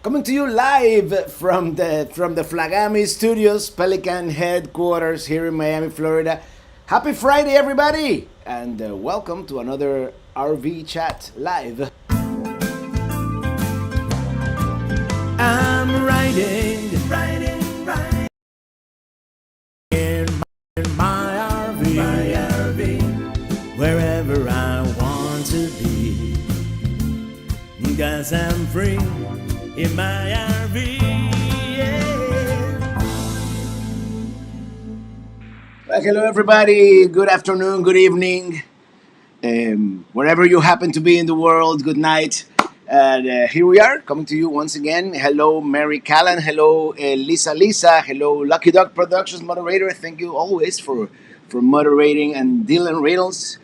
Coming to you live from the Flagami Studios, Pelican headquarters here in Miami, Florida. Happy Friday, everybody, and welcome to another RV Chat live. I'm riding in my RV, wherever I want to be, 'cause I'm free in my RV. Yeah. Well, hello, everybody. Good afternoon, good evening, wherever you happen to be in the world. Good night. And here we are, coming to you once again. Hello, Mary Callan. Hello, Lisa. Hello, Lucky Dog Productions moderator. Thank you always for moderating. And Dylan Reynolds,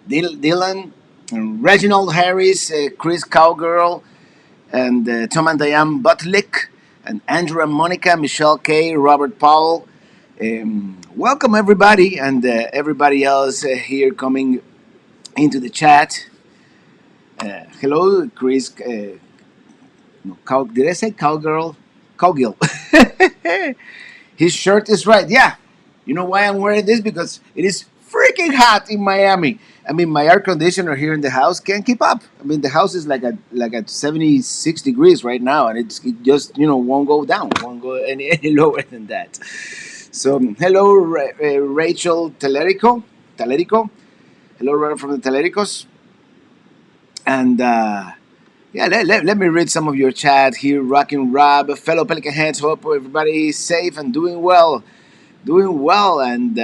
Dylan, and Reginald Harris, Chris Cowgirl, and Tom and Diane Butlick, and Andrew and Monica, Michelle K, Robert Powell. Welcome, everybody, and everybody else here coming into the chat. Hello, Chris. No, did I say cowgirl? Cowgirl. His shirt is right. Yeah. You know why I'm wearing this? Because it is freaking hot in Miami. I mean, my air conditioner here in the house can't keep up. I mean, the house is like at 76 degrees right now, and it just won't go down, won't go any lower than that. So, hello, Rachel Talerico. Hello, Rachel from the Talericos. And yeah, let me read some of your chat here. Rockin' Rob, fellow Pelican Heads, hope everybody is safe and doing well. And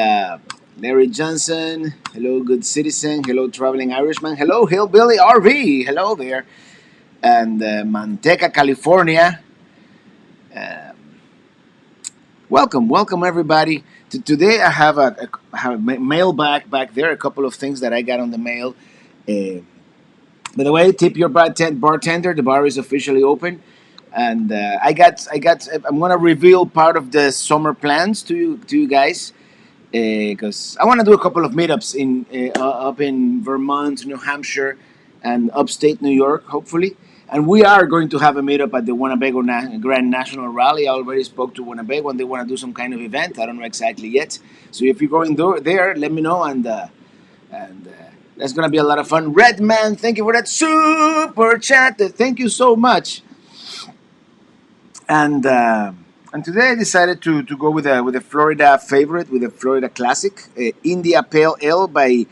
Larry Johnson, hello, good citizen. Hello, traveling Irishman. Hello, Hillbilly RV. Hello there. And Manteca, California. Uh, welcome everybody. Today I have a mail back there. A couple of things that I got on the mail. By the way, tip your bartender. The bar is officially open, and I'm gonna reveal part of the summer plans to you guys, because I want to do a couple of meetups in up in Vermont, New Hampshire, and upstate New York, hopefully. And we are going to have a meetup at the Winnebago Grand National Rally. I already spoke to Winnebago, and they want to do some kind of event. I don't know exactly yet. So if you're going there, let me know, and that's gonna be a lot of fun. Redman, thank you for that super chat. Thank you so much. And today I decided to go with a Florida favorite, with a Florida classic, India Pale Ale by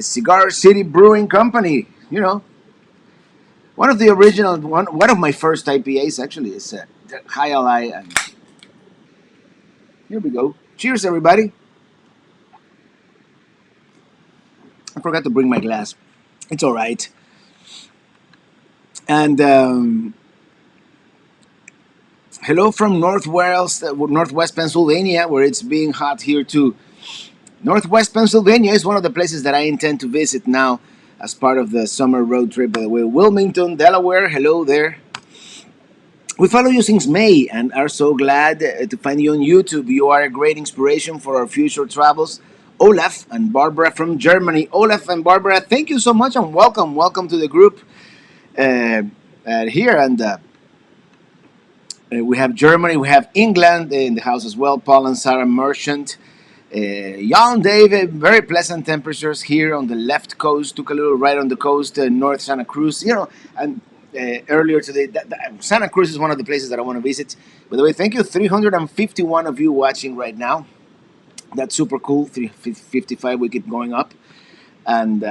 Cigar City Brewing Company. One of the original one of my first IPAs actually is High Ally. And here we go. Cheers, everybody. I forgot to bring my glass. It's all right. And hello from Northwest Pennsylvania, where it's being hot here too. Northwest Pennsylvania is one of the places that I intend to visit now as part of the summer road trip. By the way, Wilmington, Delaware. Hello there. We follow you since May and are so glad to find you on YouTube. You are a great inspiration for our future travels. Olaf and Barbara from Germany. Olaf and Barbara, thank you so much and welcome. Welcome to the group here. And we have Germany, we have England in the house as well. Paul and Sarah Merchant. Young David, very pleasant temperatures here on the left coast. Took a little ride on the coast, North Santa Cruz. And earlier today, Santa Cruz is one of the places that I want to visit. By the way, thank you, 351 of you watching right now. That's super cool. 355, we keep going up. And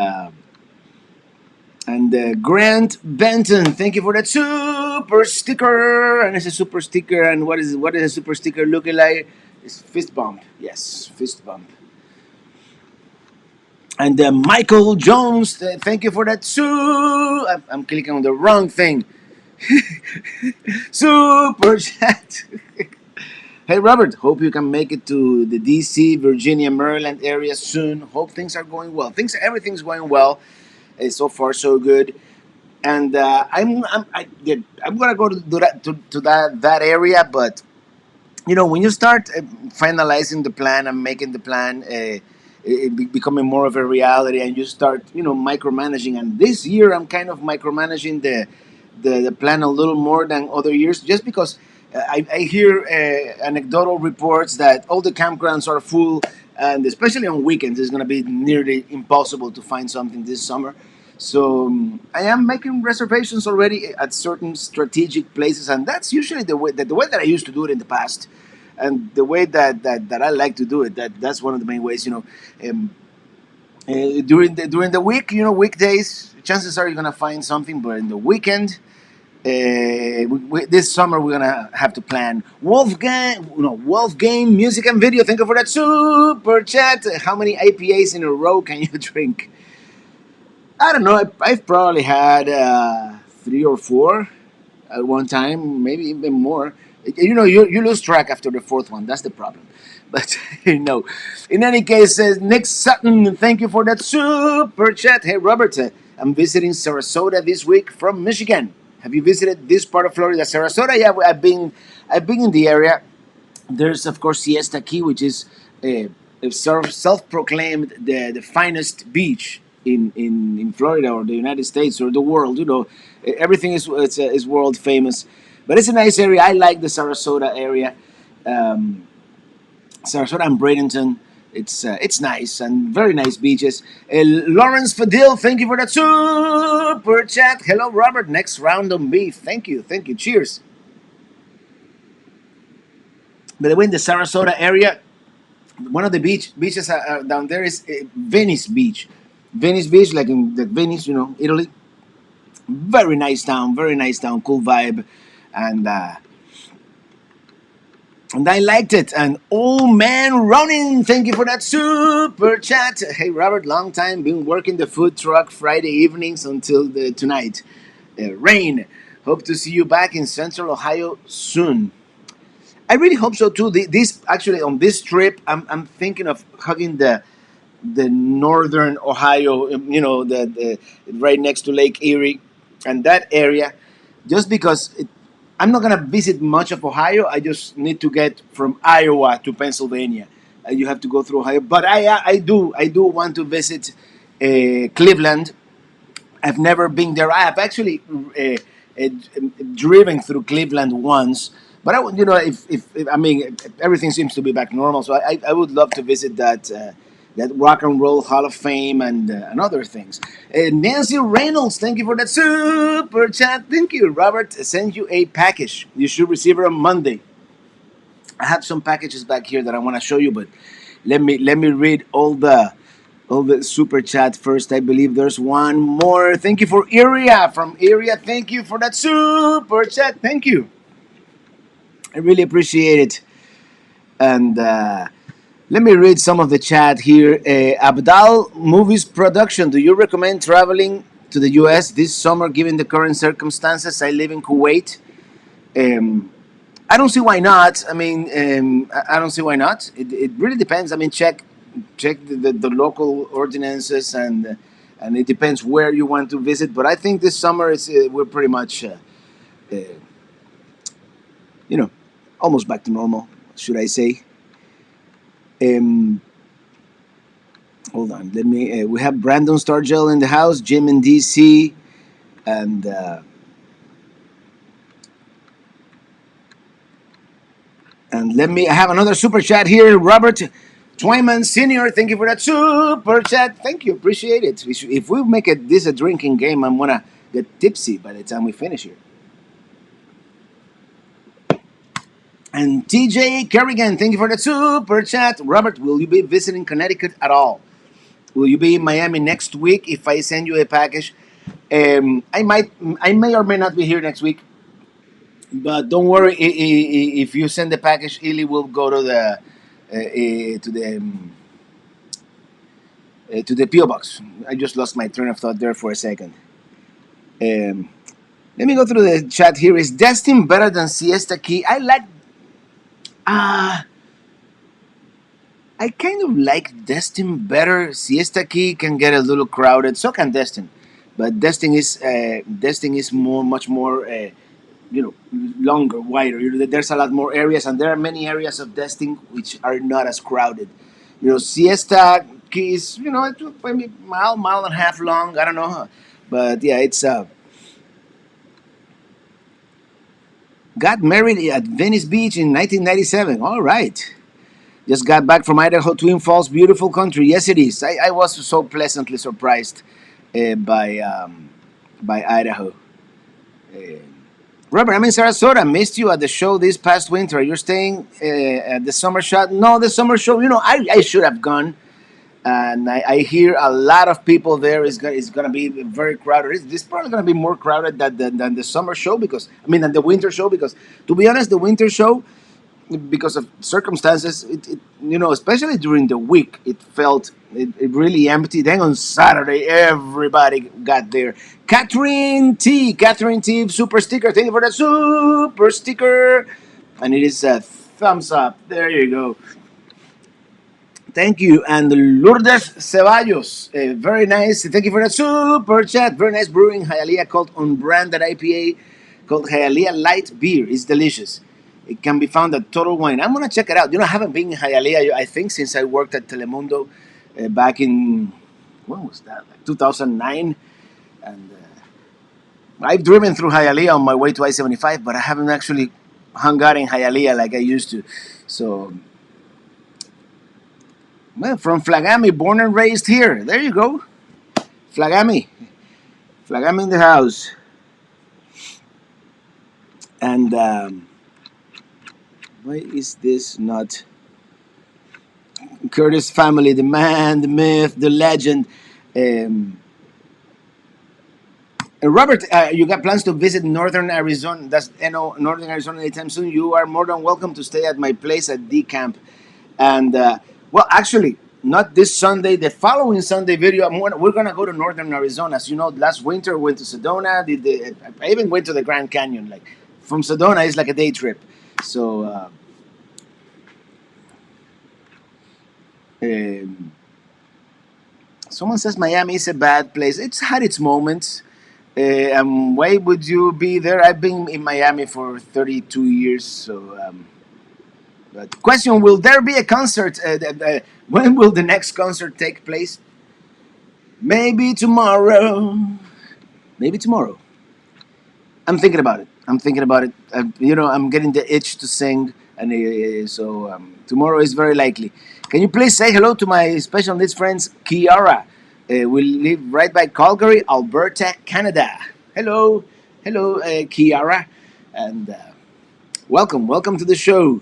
Grant Benton, thank you for that super sticker. And it's a super sticker. And what is a super sticker looking like? It's fist bump. Yes, fist bump. And Michael Jones, thank you for that. I'm clicking on the wrong thing. Super chat. Hey Robert, hope you can make it to the DC, Virginia, Maryland area soon. Hope things are going well. Everything's going well. So far so good. And I'm gonna go to that area, but when you start finalizing the plan and making the plan, becoming more of a reality, and you start micromanaging. And this year I'm kind of micromanaging the plan a little more than other years, just because I hear anecdotal reports that all the campgrounds are full, and especially on weekends, it's going to be nearly impossible to find something this summer. So I am making reservations already at certain strategic places, and that's usually the way that I used to do it in the past, and the way that I like to do it. That's one of the main ways. During the week, weekdays, chances are you're gonna find something, but in the weekend, this summer we're gonna have to plan. Wolfgang Music and Video. Thank you for that super chat. How many IPAs in a row can you drink? I don't know. I've probably had three or four at one time, maybe even more. You lose track after the fourth one. That's the problem. But in any case, Nick Sutton, thank you for that super chat. Hey, Robert, I'm visiting Sarasota this week from Michigan. Have you visited this part of Florida, Sarasota? Yeah, I've been in the area. There's of course Siesta Key, which is self-proclaimed the finest beach in Florida or the United States or the world. Everything is world famous, but it's a nice area. I like the Sarasota area, um, Sarasota and Bradenton. It's nice and very nice beaches. Lawrence Fadil, thank you for that super chat. Hello, Robert. Next round on beef. Thank you. Cheers. By the way, in the Sarasota area, one of the beaches down there is Venice Beach. Venice Beach, like in the Venice, Italy. Very nice town, cool vibe, and uh, and I liked it. And old man running, thank you for that super chat. Hey Robert, long time been working the food truck Friday evenings until tonight. Rain, hope to see you back in Central Ohio soon. I really hope so too. This actually on this trip, I'm thinking of hugging the northern Ohio, the right next to Lake Erie, and that area, just because I'm not gonna visit much of Ohio. I just need to get from Iowa to Pennsylvania. You have to go through Ohio, but I do want to visit Cleveland. I've never been there. I have actually uh, driven through Cleveland once, but if I mean everything seems to be back normal, so I would love to visit that Rock and Roll Hall of Fame and other things. Nancy Reynolds, thank you for that super chat. Thank you, Robert. Send you a package. You should receive it on Monday. I have some packages back here that I want to show you, but let me read all the super chat first. I believe there's one more. Thank you for Iria from Iria. Thank you for that super chat. Thank you. I really appreciate it. And let me read some of the chat here. Abdal Movies Production. Do you recommend traveling to the U.S. this summer given the current circumstances? I live in Kuwait. Um, I don't see why not. I mean, I don't see why not. It really depends. I mean, check the local ordinances and it depends where you want to visit. But I think this summer is we're pretty much uh, you know almost back to normal, should I say? Um, Hold on. Let me. We have Brandon Stargell in the house, Jim in DC, and let me. I have another super chat here, Robert Twyman Senior. Thank you for that super chat. Thank you, appreciate it. If we make this a drinking game, I'm gonna get tipsy by the time we finish here. And TJ Kerrigan, thank you for the super chat. Robert, will you be visiting Connecticut at all? Will you be in Miami next week if I send you a package? I may or may not be here next week, but don't worry. If you send the package, Illy will go to the PO box. I just lost my train of thought there for a second. Um, Let me go through the chat here. Is Destin better than Siesta Key? Uh, I kind of like Destin better. Siesta Key can get a little crowded. So can Destin, but Destin is much more longer, wider. There's a lot more areas, and there are many areas of Destin which are not as crowded. Siesta Key is it's maybe mile and a half long. I don't know, but yeah, it's Got married at Venice Beach in 1997. All right. Just got back from Idaho, Twin Falls, beautiful country. Yes, it is. I was so pleasantly surprised uh, by um, by Idaho. Uh, Robert, I'm in Sarasota. Missed you at the show this past winter. You're staying at the summer shot? No, the summer show. I should have gone, and I hear a lot of people there. Is gonna be very crowded. It's probably gonna be more crowded than the summer show because than the winter show because to be honest, the winter show because of circumstances, especially during the week, it really empty. Then on Saturday, everybody got there. Catherine T, super sticker. Thank you for the super sticker. And it is a thumbs up. There you go. Thank you. And Lourdes Ceballos, very nice. Thank you for the super chat. Very nice brewing. Hialeah called on brand that IPA called Hialeah Light Beer. It's delicious. It can be found at Total Wine. I'm gonna check it out. I haven't been in Hialeah. I think since I worked at Telemundo back in when was that? Like 2009. And I've driven through Hialeah on my way to I-75, but I haven't actually hung out in Hialeah like I used to. So well, from Flagami, born and raised here. There you go. Flagami. Flagami in the house. And why is this not Curtis family, the man, the myth, the legend? Um, Robert, you got plans to visit Northern Arizona? That's Northern Arizona anytime soon? You are more than welcome to stay at my place at D Camp. And well, actually, not this Sunday. The following Sunday video, we're gonna go to Northern Arizona. As you know, last winter we went to Sedona. I even went to the Grand Canyon. Like from Sedona, it's like a day trip. So um, someone says Miami is a bad place. It's had its moments. And why would you be there? I've been in Miami for 32 years. So. But question: will there be a concert? When will the next concert take place? Maybe tomorrow. Maybe tomorrow. I'm thinking about it. I'm thinking about it. I'm getting the itch to sing, and so tomorrow is very likely. Can you please say hello to my special needs friends, Kiara? We live right by Calgary, Alberta, Canada. Hello, hello, Kiara, and welcome to the show.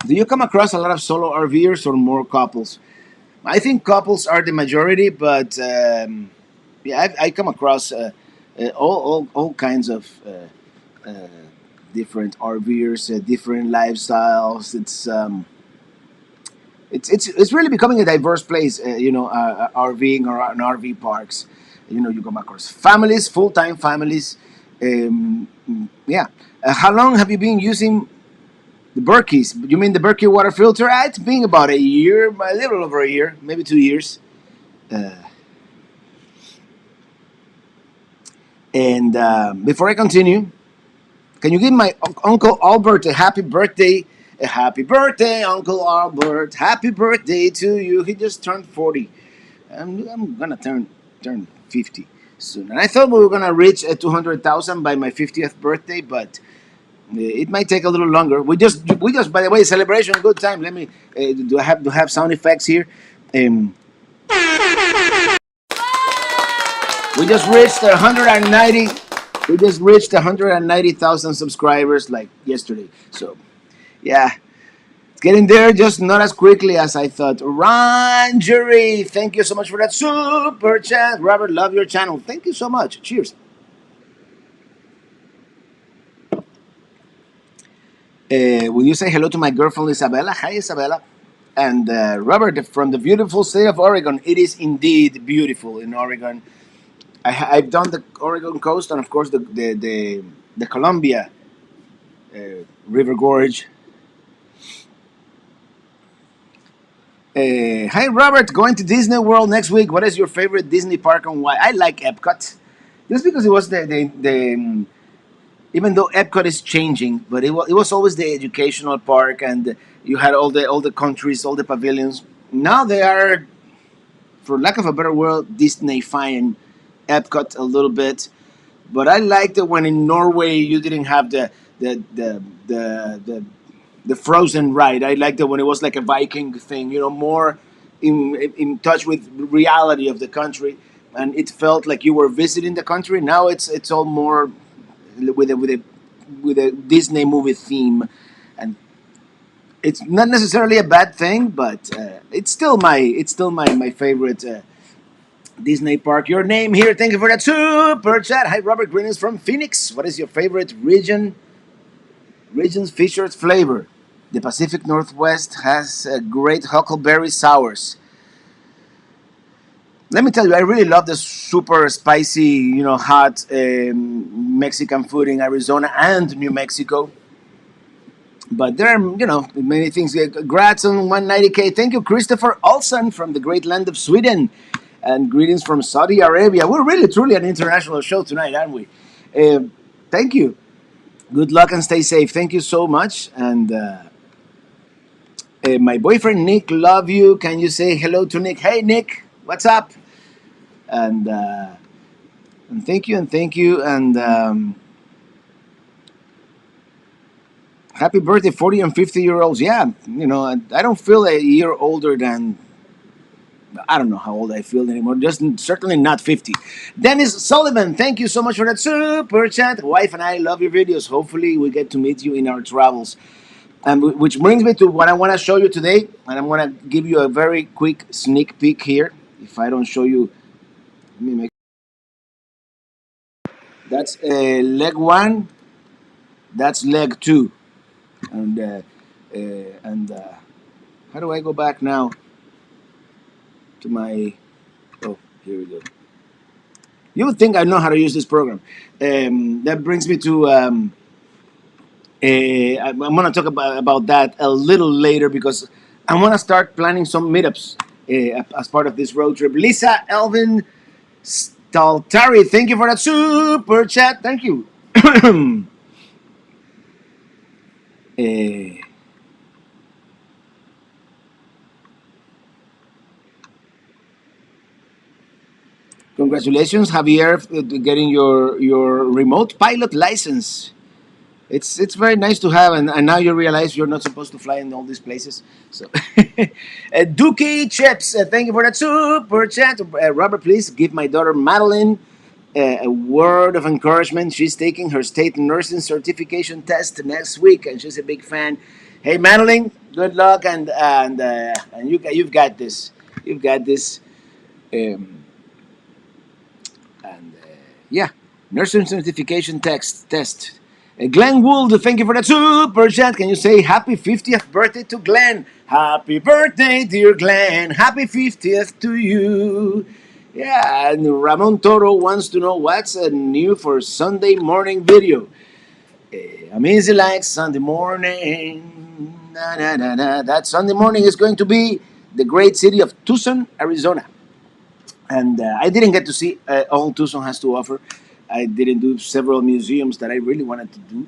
Do you come across a lot of solo RVers or more couples? I think couples are the majority, but yeah, I come across all kinds of uh, different RVers, different lifestyles. It's really becoming a diverse place. RVing or an RV parks. You come across families, full time families. Yeah. How long have you been using the Berkeys? You mean the Berkey water filter? It's been about a year, a little over a year, maybe 2 years. Uh, and before I continue, can you give my Uncle Albert a happy birthday? A happy birthday, Uncle Albert. Happy birthday to you. He just turned 40. I'm gonna turn 50 soon. And I thought we were gonna reach 200,000 by my 50th birthday, but it might take a little longer. We just by the way, celebration, good time. Let me do I have to have sound effects here? Um, we just reached 190. We just reached 190,000 subscribers like yesterday. So yeah, it's getting there, just not as quickly as I thought. Ron Jury, thank you so much for that super chat. Robert, love your channel. Thank you so much. Cheers. Will you say hello to my girlfriend Isabella? Hi, Isabella. And Robert, from the beautiful state of Oregon, it is indeed beautiful in Oregon. I've done the Oregon coast and, of course, the Columbia River Gorge. Hi, Robert. Going to Disney World next week. What is your favorite Disney park and why? I like Epcot, just because it was the even though Epcot is changing, but it was always the educational park, and you had all the countries, all the pavilions. Now they are, for lack of a better word, Disneyfying Epcot a little bit, but I liked it when in Norway you didn't have the the the the, the frozen ride. I liked it when it was like a Viking thing, more in touch with reality of the country, and it felt like you were visiting the country. Now it's all more with a Disney movie theme, and it's not necessarily a bad thing, but it's still my favorite. Disney Park. Your name here. Thank you for that super chat. Hi, Robert Green is from Phoenix. What is your favorite region's featured flavor? The Pacific Northwest has great huckleberry sours. Let me tell you, I really love the super spicy, hot Mexican food in Arizona and New Mexico. But there are, many things. Grats on 190K. Thank you, Christopher Olsen from the great land of Sweden. And greetings from Saudi Arabia. We're really, truly an international show tonight, aren't we? Thank you. Good luck and stay safe. Thank you so much. And my boyfriend Nick, love you. Can you say hello to Nick? Hey, Nick, what's up? And thank you, and thank you, and happy birthday, 40 and 50-year-olds. Yeah, I don't feel a year older than. I don't know how old I feel anymore. Just certainly not 50. Dennis Sullivan, thank you so much for that super chat. Wife and I love your videos. Hopefully, we get to meet you in our travels. And which brings me to what I want to show you today. And I'm going to give you a very quick sneak peek here. If I don't show you, let me make. That's leg one. That's leg two. And how do I go back now to my? Oh, here we go. You would think I know how to use this program. That brings me to. I'm going to talk about that a little later because I want to start planning some meetups as part of this road trip. Lisa Elvin Staltari, thank you for that super chat. Thank you. uh, Congratulations, Javier, getting your remote pilot license. It's very nice to have, and now you realize you're not supposed to fly in all these places. So, Dookie Chips, thank you for that super chat. Robert, please give my daughter Madeline a word of encouragement. She's taking her state nursing certification test next week, and she's a big fan. Hey, Madeline, good luck, and you've got this. You've got this. Um, and yeah, nursing certification test. Glenn Wood, thank you for that super chat. Can you say happy 50th birthday to Glenn? Happy birthday, dear Glenn. Happy 50th to you. Yeah, and Ramon Toro wants to know what's new for Sunday morning video. I'm easy like Sunday morning. Na, na, na, na. That Sunday morning is going to be the great city of Tucson, Arizona. And I didn't get to see all Tucson has to offer. I didn't do several museums that I really wanted to do.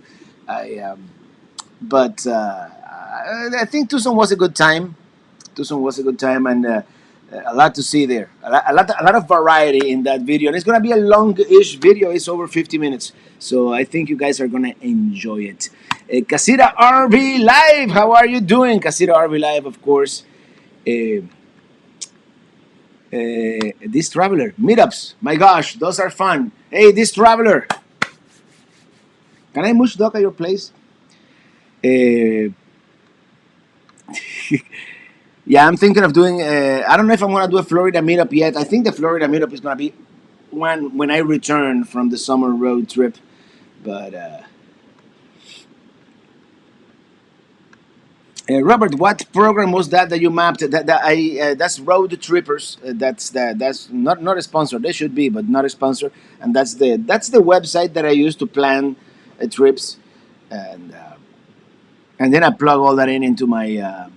But I think Tucson was a good time. Tucson was a good time, and a lot to see there. A lot of variety in that video, and it's gonna be a long-ish video. It's over 50 minutes, so I think you guys are gonna enjoy it. Casita RV Live, how are you doing? Casita RV Live, of course. Uh, this traveler meetups. My gosh, those are fun. Hey, this traveler. Can I mush dog at your place? Uh, yeah, I'm thinking of doing. I don't know if I'm gonna do a Florida meetup yet. I think the Florida meetup is gonna be when I return from the summer road trip. But Robert, what program was that you mapped? That's Road Trippers. That's not a sponsor. They should be, but not a sponsor. And that's the website that I use to plan trips, and and then I plug all that in um,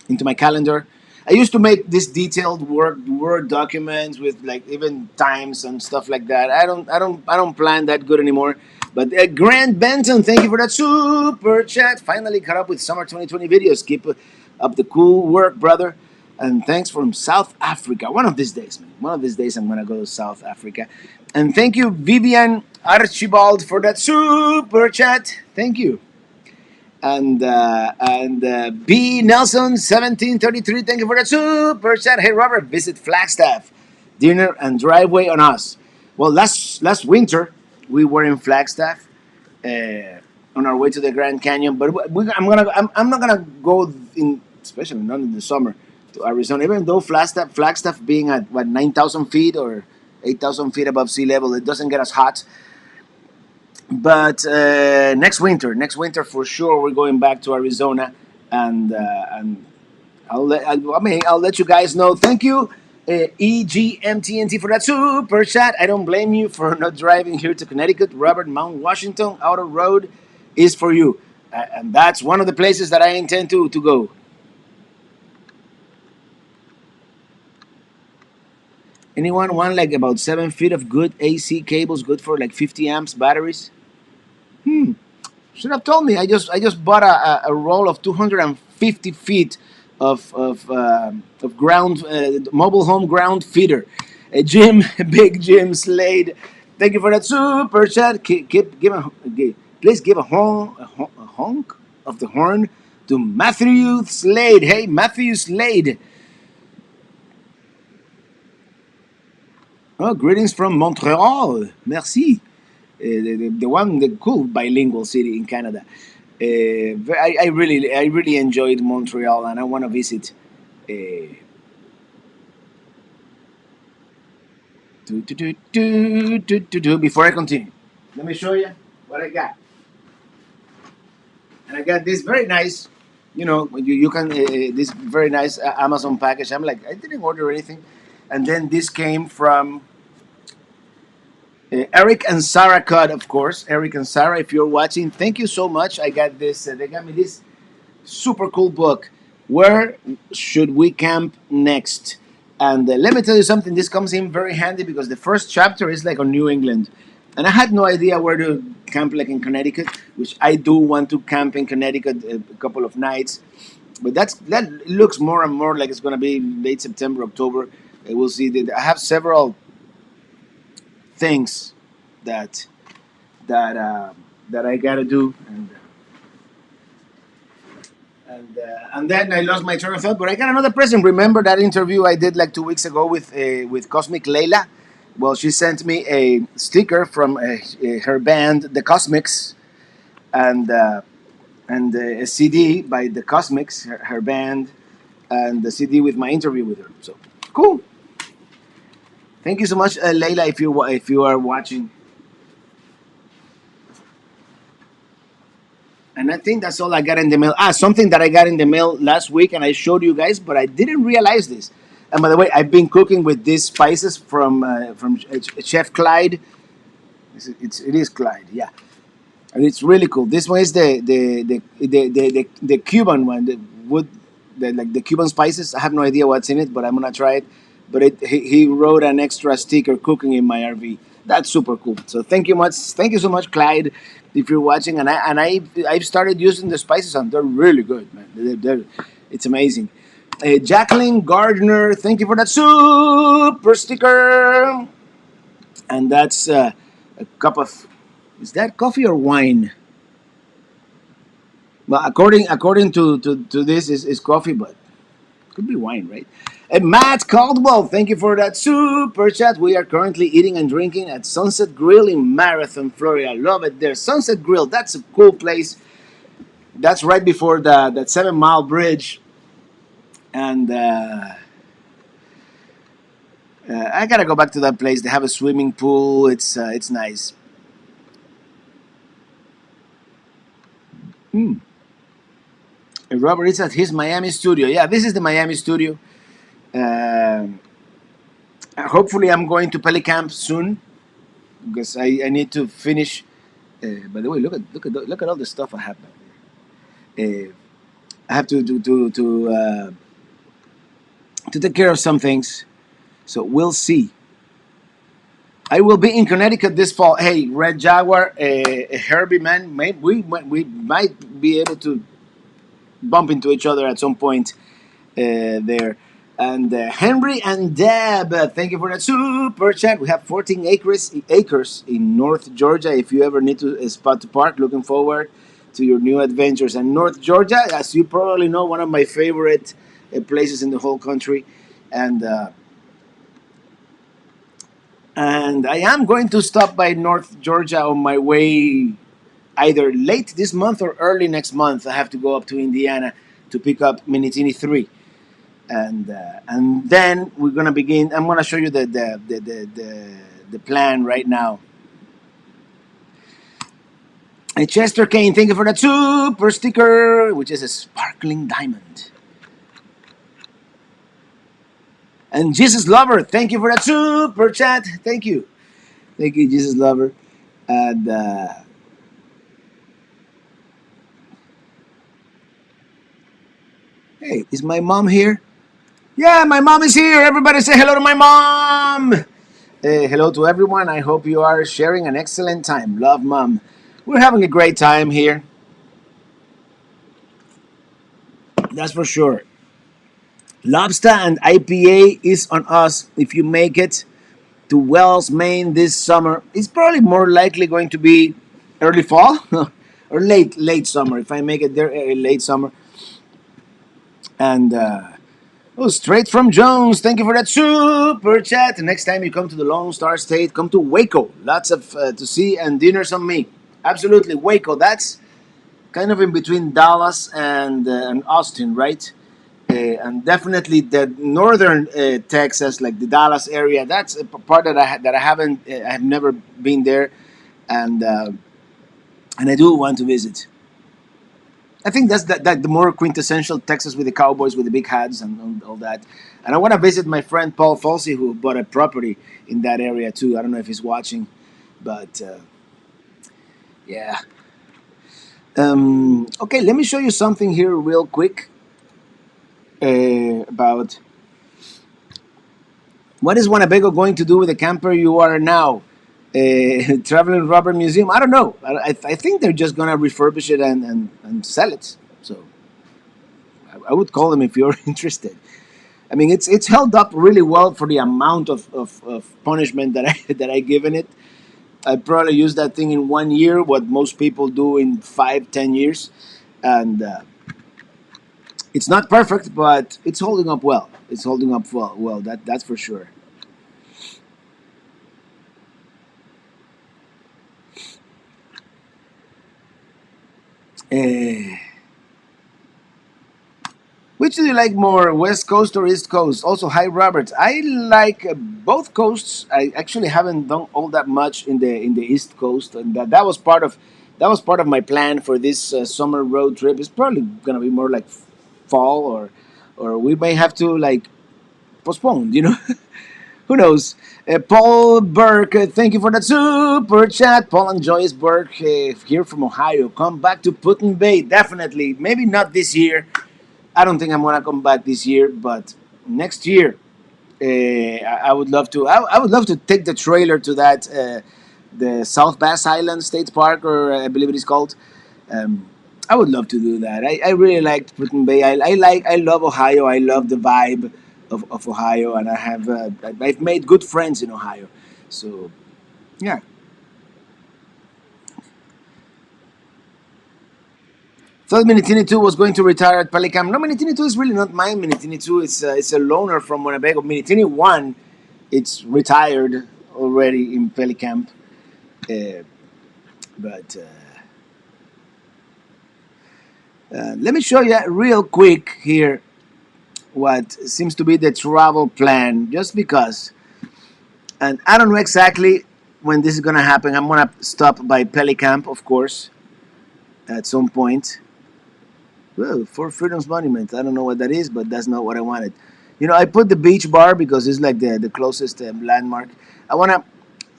into my calendar. I used to make this detailed word documents with like even times and stuff like that. I don't plan that good anymore. But Grant Benton, thank you for that super chat. Finally caught up with summer 2020 videos. Keep up the cool work, brother. And thanks from South Africa. One of these days, man. One of these days, I'm gonna go to South Africa. And thank you, Vivian Archibald, for that super chat. Thank you. And B Nelson 1733. Thank you for that super chat. Hey Robert, visit Flagstaff, dinner and driveway on us. Well, last winter we were in Flagstaff on our way to the Grand Canyon, but I'm not gonna go in, especially not in the summer, to Arizona. Even though Flagstaff being at what 9,000 feet or 8,000 feet above sea level, it doesn't get as hot. But next winter for sure, we're going back to Arizona, and I'll let you guys know. Thank you, EGMTNT, for that super chat. I don't blame you for not driving here to Connecticut. Robert, Mount Washington Outer Road is for you, and that's one of the places that I intend to go. Anyone want like about 7 feet of good AC cables, good for like 50 amps batteries? Should have told me. I just bought a roll of 250 feet of ground mobile home ground feeder. Jim, big Jim Slade. Thank you for that super chat. Please give a honk of the horn to Matthew Slade. Hey, Matthew Slade. Oh, greetings from Montreal. Merci. The cool bilingual city in Canada. I really enjoyed Montreal, and I want to visit. Uh, Before I continue, let me show you what I got. And I got this very nice, when you can this very nice Amazon package. I'm like, I didn't order anything, and then this came from Eric and Sarah Cut, of course. Eric and Sarah, if you're watching, thank you so much. I got this. They got me this super cool book. Where should we camp next? And let me tell you something. This comes in very handy because the first chapter is like on New England, and I had no idea where to camp, like in Connecticut, which I do want to camp in Connecticut a couple of nights. But that looks more and more like it's going to be late September, October. We'll see. I have several things that that I gotta do, and then I lost my train of thought. But I got another present. Remember that interview I did like 2 weeks ago with Cosmic Layla? Well, she sent me a sticker from her band, The Cosmics, and a CD by The Cosmics, her band, and the CD with my interview with her. So cool. Thank you so much, Layla, if you are watching. And I think that's all I got in the mail. Something that I got in the mail last week, and I showed you guys, but I didn't realize this. And by the way, I've been cooking with these spices from Chef Clyde. It is Clyde, yeah, and it's really cool. This one is the Cuban one, the wood, like the Cuban spices. I have no idea what's in it, but I'm gonna try it. But he wrote an extra sticker, cooking in my RV. That's super cool. So thank you so much, Clyde, if you're watching. I've started using the spices, and they're really good, man. It's amazing. Jacqueline Gardner, thank you for that super sticker. And that's a cup of, is that coffee or wine? Well, according to this is coffee, but it could be wine, right? And Matt Caldwell, thank you for that super chat. We are currently eating and drinking at Sunset Grill in Marathon, Florida. Love it there. Sunset Grill, that's a cool place. That's right before that 7 Mile bridge. And I gotta go back to that place. They have a swimming pool. It's nice. Robert is at his Miami studio. Yeah, this is the Miami studio. Uh, Hopefully, I'm going to Pelicamp soon because I need to finish. By the way, look at all the stuff I have. I have to take care of some things. So we'll see. I will be in Connecticut this fall. Hey, Red Jaguar, Herbie, man, we might be able to bump into each other at some point there. And Henry and Deb, thank you for that super chat. We have 14 acres in North Georgia. If you ever need to a spot to park, looking forward to your new adventures. And North Georgia, as you probably know, one of my favorite places in the whole country. And and I am going to stop by North Georgia on my way either late this month or early next month. I have to go up to Indiana to pick up Minitini III. And then we're gonna begin. I'm gonna show you the plan right now. And Chester Kane, thank you for that super sticker, which is a sparkling diamond. And Jesus Lover, thank you for that super chat. Thank you, Jesus Lover. And hey, is my mom here? Yeah, my mom is here. Everybody say hello to my mom. Hello to everyone. I hope you are sharing an excellent time. Love, Mom. We're having a great time here. That's for sure. Lobster and IPA is on us. If you make it to Wells, Maine this summer, it's probably more likely going to be early fall or late summer. If I make it there, late summer. And oh, straight from Jones. Thank you for that super chat. The next time you come to the Lone Star State, come to Waco. Lots of to see and dinners on me. Absolutely, Waco. That's kind of in between Dallas and Austin, right? And definitely the northern Texas, like the Dallas area. That's a part that I haven't. I have never been there, and uh, and I do want to visit. I think that's that the more quintessential Texas with the cowboys with the big hats and all that. And I want to visit my friend Paul Falsey who bought a property in that area too. I don't know if he's watching, but yeah. Okay, let me show you something here real quick about what is Winnebago going to do with the camper you are now? Traveling Rubber Museum? I don't know. I think they're just going to refurbish it and sell it. So I would call them if you're interested. I mean, it's held up really well for the amount of punishment that I given it. I probably used that thing in 1 year, what most people do in 5, 10 years, and it's not perfect, but it's holding up well. It's holding up well. Well, that's for sure. Uh, which do you like more, West Coast or East Coast? Also, hi Robert. I like both coasts. I actually haven't done all that much in the East Coast, and that was part of my plan for this summer road trip. It's probably gonna be more like fall, or we may have to like postpone. Who knows? Paul Burke, thank you for that super chat. Paul and Joyce Burke here from Ohio. Come back to Put Bay, definitely. Maybe not this year. I don't think I'm gonna come back this year, but next year, I would love to. I would love to take the trailer to that the South Bass Island State Park, or I believe it is called. Um, I would love to do that. I really liked Putin Bay. I love Ohio. I love the vibe of Ohio, and I've made good friends in Ohio. So yeah. Thought Minitini II was going to retire at Pelicam. No, Minitini II is really not mine. Minitini II it's a loaner from Winnebago. Minitini I, it's retired already in Pelicamp. Uh, but let me show you real quick here what seems to be the travel plan, just because. And I don't know exactly when this is going to happen. I'm going to stop by Pelicamp, of course, at some point. Well, for Freedom's Monument. I don't know what that is, but that's not what I wanted. I put the beach bar because it's like the closest landmark. I want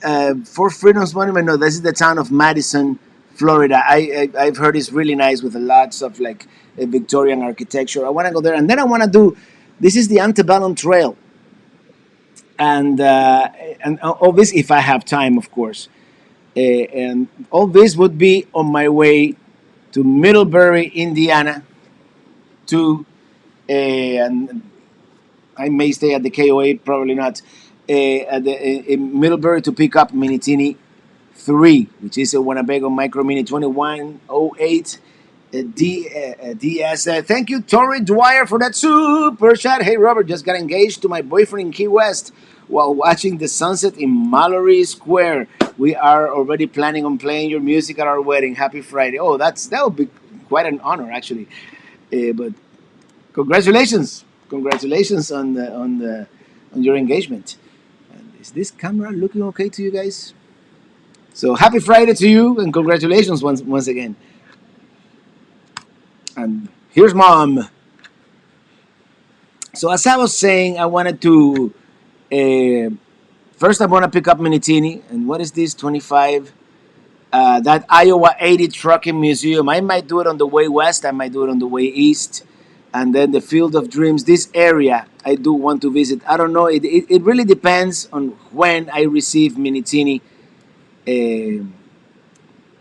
to, for Freedom's Monument, no, this is the town of Madison, Florida. I've heard it's really nice with lots of like Victorian architecture. I want to go there. And then I want to do, this is the Antebellum Trail. And all this, if I have time, of course. And all this would be on my way to Middlebury, Indiana, to and I may stay at the KOA, probably not. In Middlebury to pick up Minitini III, which is a Winnebago Micro Mini 2108 DS. Thank you, Tori Dwyer, for that super chat. Hey, Robert, just got engaged to my boyfriend in Key West while watching the sunset in Mallory Square. We are already planning on playing your music at our wedding. Happy Friday. Oh, that would be quite an honor, actually. But congratulations, congratulations on your engagement. And is this camera looking okay to you guys? So happy Friday to you, and congratulations once again. And here's mom. So as I was saying, I wanted to first I want to pick up Minitini, and what is this 25? That Iowa 80 Trucking Museum. I might do it on the way west. I might do it on the way east. And then the Field of Dreams. This area I do want to visit. I don't know. It really depends on when I receive uh,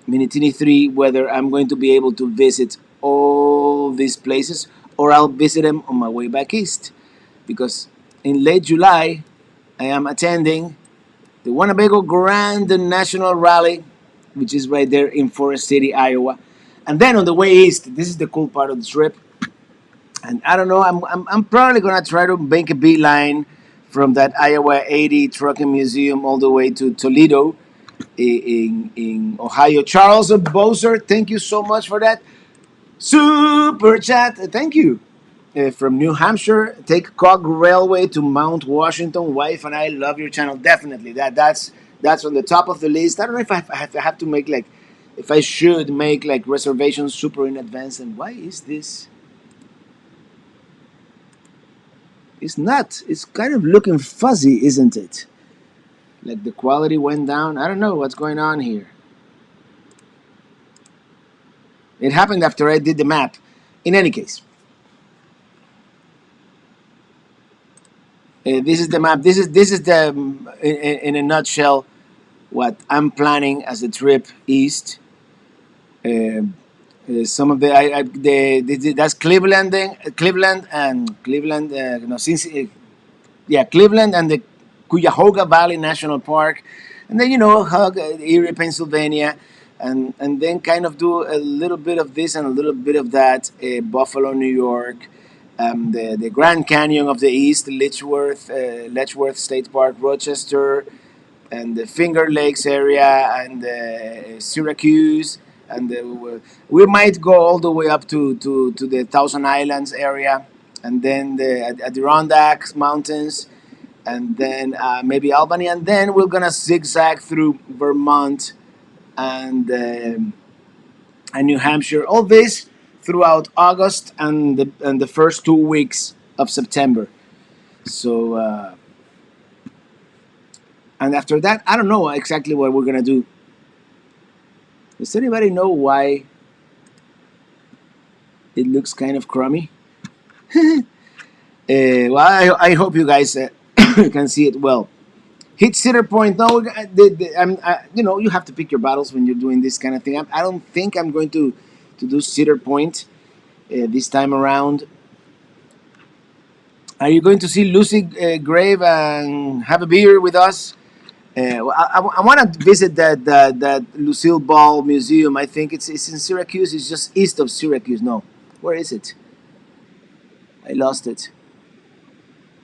Minitini 3, whether I'm going to be able to visit all these places or I'll visit them on my way back east. Because in late July, I am attending the Winnebago Grand National Rally, which is right there in Forest City, Iowa. And then on the way east, this is the cool part of the trip. And I don't know, I'm probably going to try to make a beeline from that Iowa 80 Trucking Museum all the way to Toledo in Ohio. Charles Bowser, thank you so much for that super chat. Thank you. From New Hampshire, take Cog Railway to Mount Washington. Wife and I love your channel. Definitely, that's on the top of the list. I don't know if I have to make like, if I should make like reservations super in advance. And why is this? It's not. It's kind of looking fuzzy, isn't it? Like the quality went down. I don't know what's going on here. It happened after I did the map. In any case, this is the map. This is the in a nutshell what I'm planning as a trip east. Uh, some of that's Cleveland, Cleveland and Cleveland. No, since yeah, Cleveland and the Cuyahoga Valley National Park, and then hug Erie, Pennsylvania, and then kind of do a little bit of this and a little bit of that. Buffalo, New York, the Grand Canyon of the East, Letchworth State Park, Rochester, and the Finger Lakes area, and Syracuse, and we might go all the way up to the Thousand Islands area, and then the Adirondack Mountains, and then maybe Albany, and then we're gonna zigzag through Vermont and New Hampshire. All this throughout August and the first 2 weeks of September. So and after that, I don't know exactly what we're gonna do. Does anybody know why it looks kind of crummy? Well, I hope you guys can see it well. Hit Cedar Point. No, you have to pick your battles when you're doing this kind of thing. I don't think I'm going to do Cedar Point this time around. Are you going to see Lucy Grave and have a beer with us? I want to visit that Lucille Ball Museum. I think it's in Syracuse. It's just east of Syracuse. No, where is it? I lost it.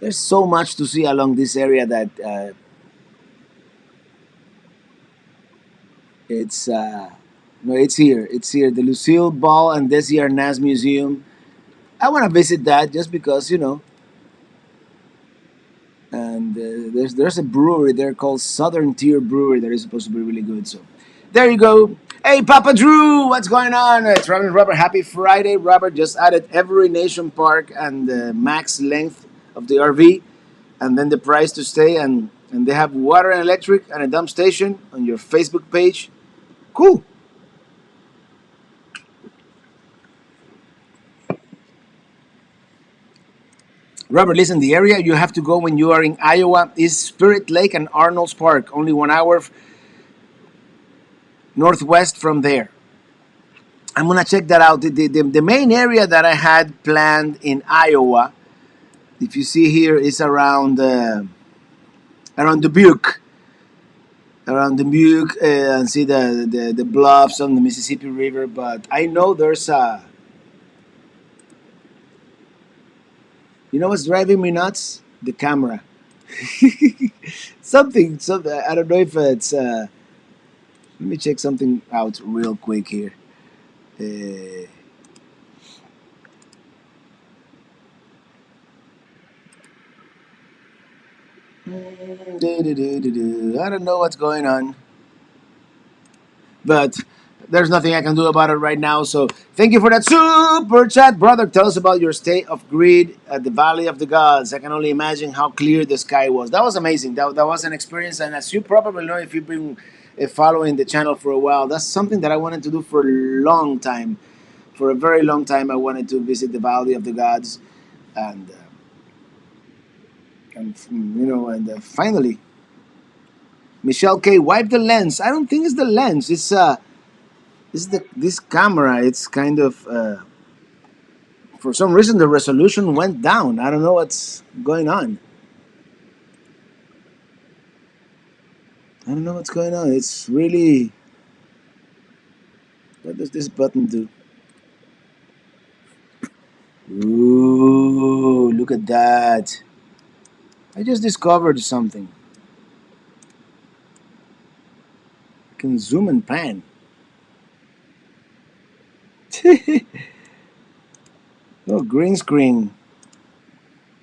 There's so much to see along this area that it's no, it's here. It's here. The Lucille Ball and Desi Arnaz Museum. I want to visit that just because and there's a brewery there called Southern Tier Brewery that is supposed to be really good. So there you go. Hey, Papa Drew, what's going on? Traveling Robert, happy Friday. Robert just added every nation park and the max length of the RV, and then the price to stay, and they have water and electric and a dump station on your Facebook page. Cool. Robert, listen, the area you have to go when you are in Iowa is Spirit Lake and Arnold's Park, only 1 hour northwest from there. I'm going to check that out. The main area that I had planned in Iowa If you see here, it's around Dubuque, and see the bluffs on the Mississippi River. But I know there's a. You know what's driving me nuts? The camera. Something. I don't know if it's. Let me check something out real quick here. Uh, I don't know what's going on, but there's nothing I can do about it right now. So thank you for that super chat, brother. Tell us about your state of greed at the Valley of the Gods. I can only imagine how clear the sky was. That was amazing. That was an experience, and as you probably know, if you've been following the channel for a while, that's something that I wanted to do for a long time. For a very long time, I wanted to visit the Valley of the Gods, and finally, Michelle K. Wipe the lens. I don't think it's the lens. It's this camera. It's kind of for some reason the resolution went down. I don't know what's going on. I don't know what's going on. It's really. What does this button do? Ooh, look at that. I just discovered something. I can zoom and pan. No green screen.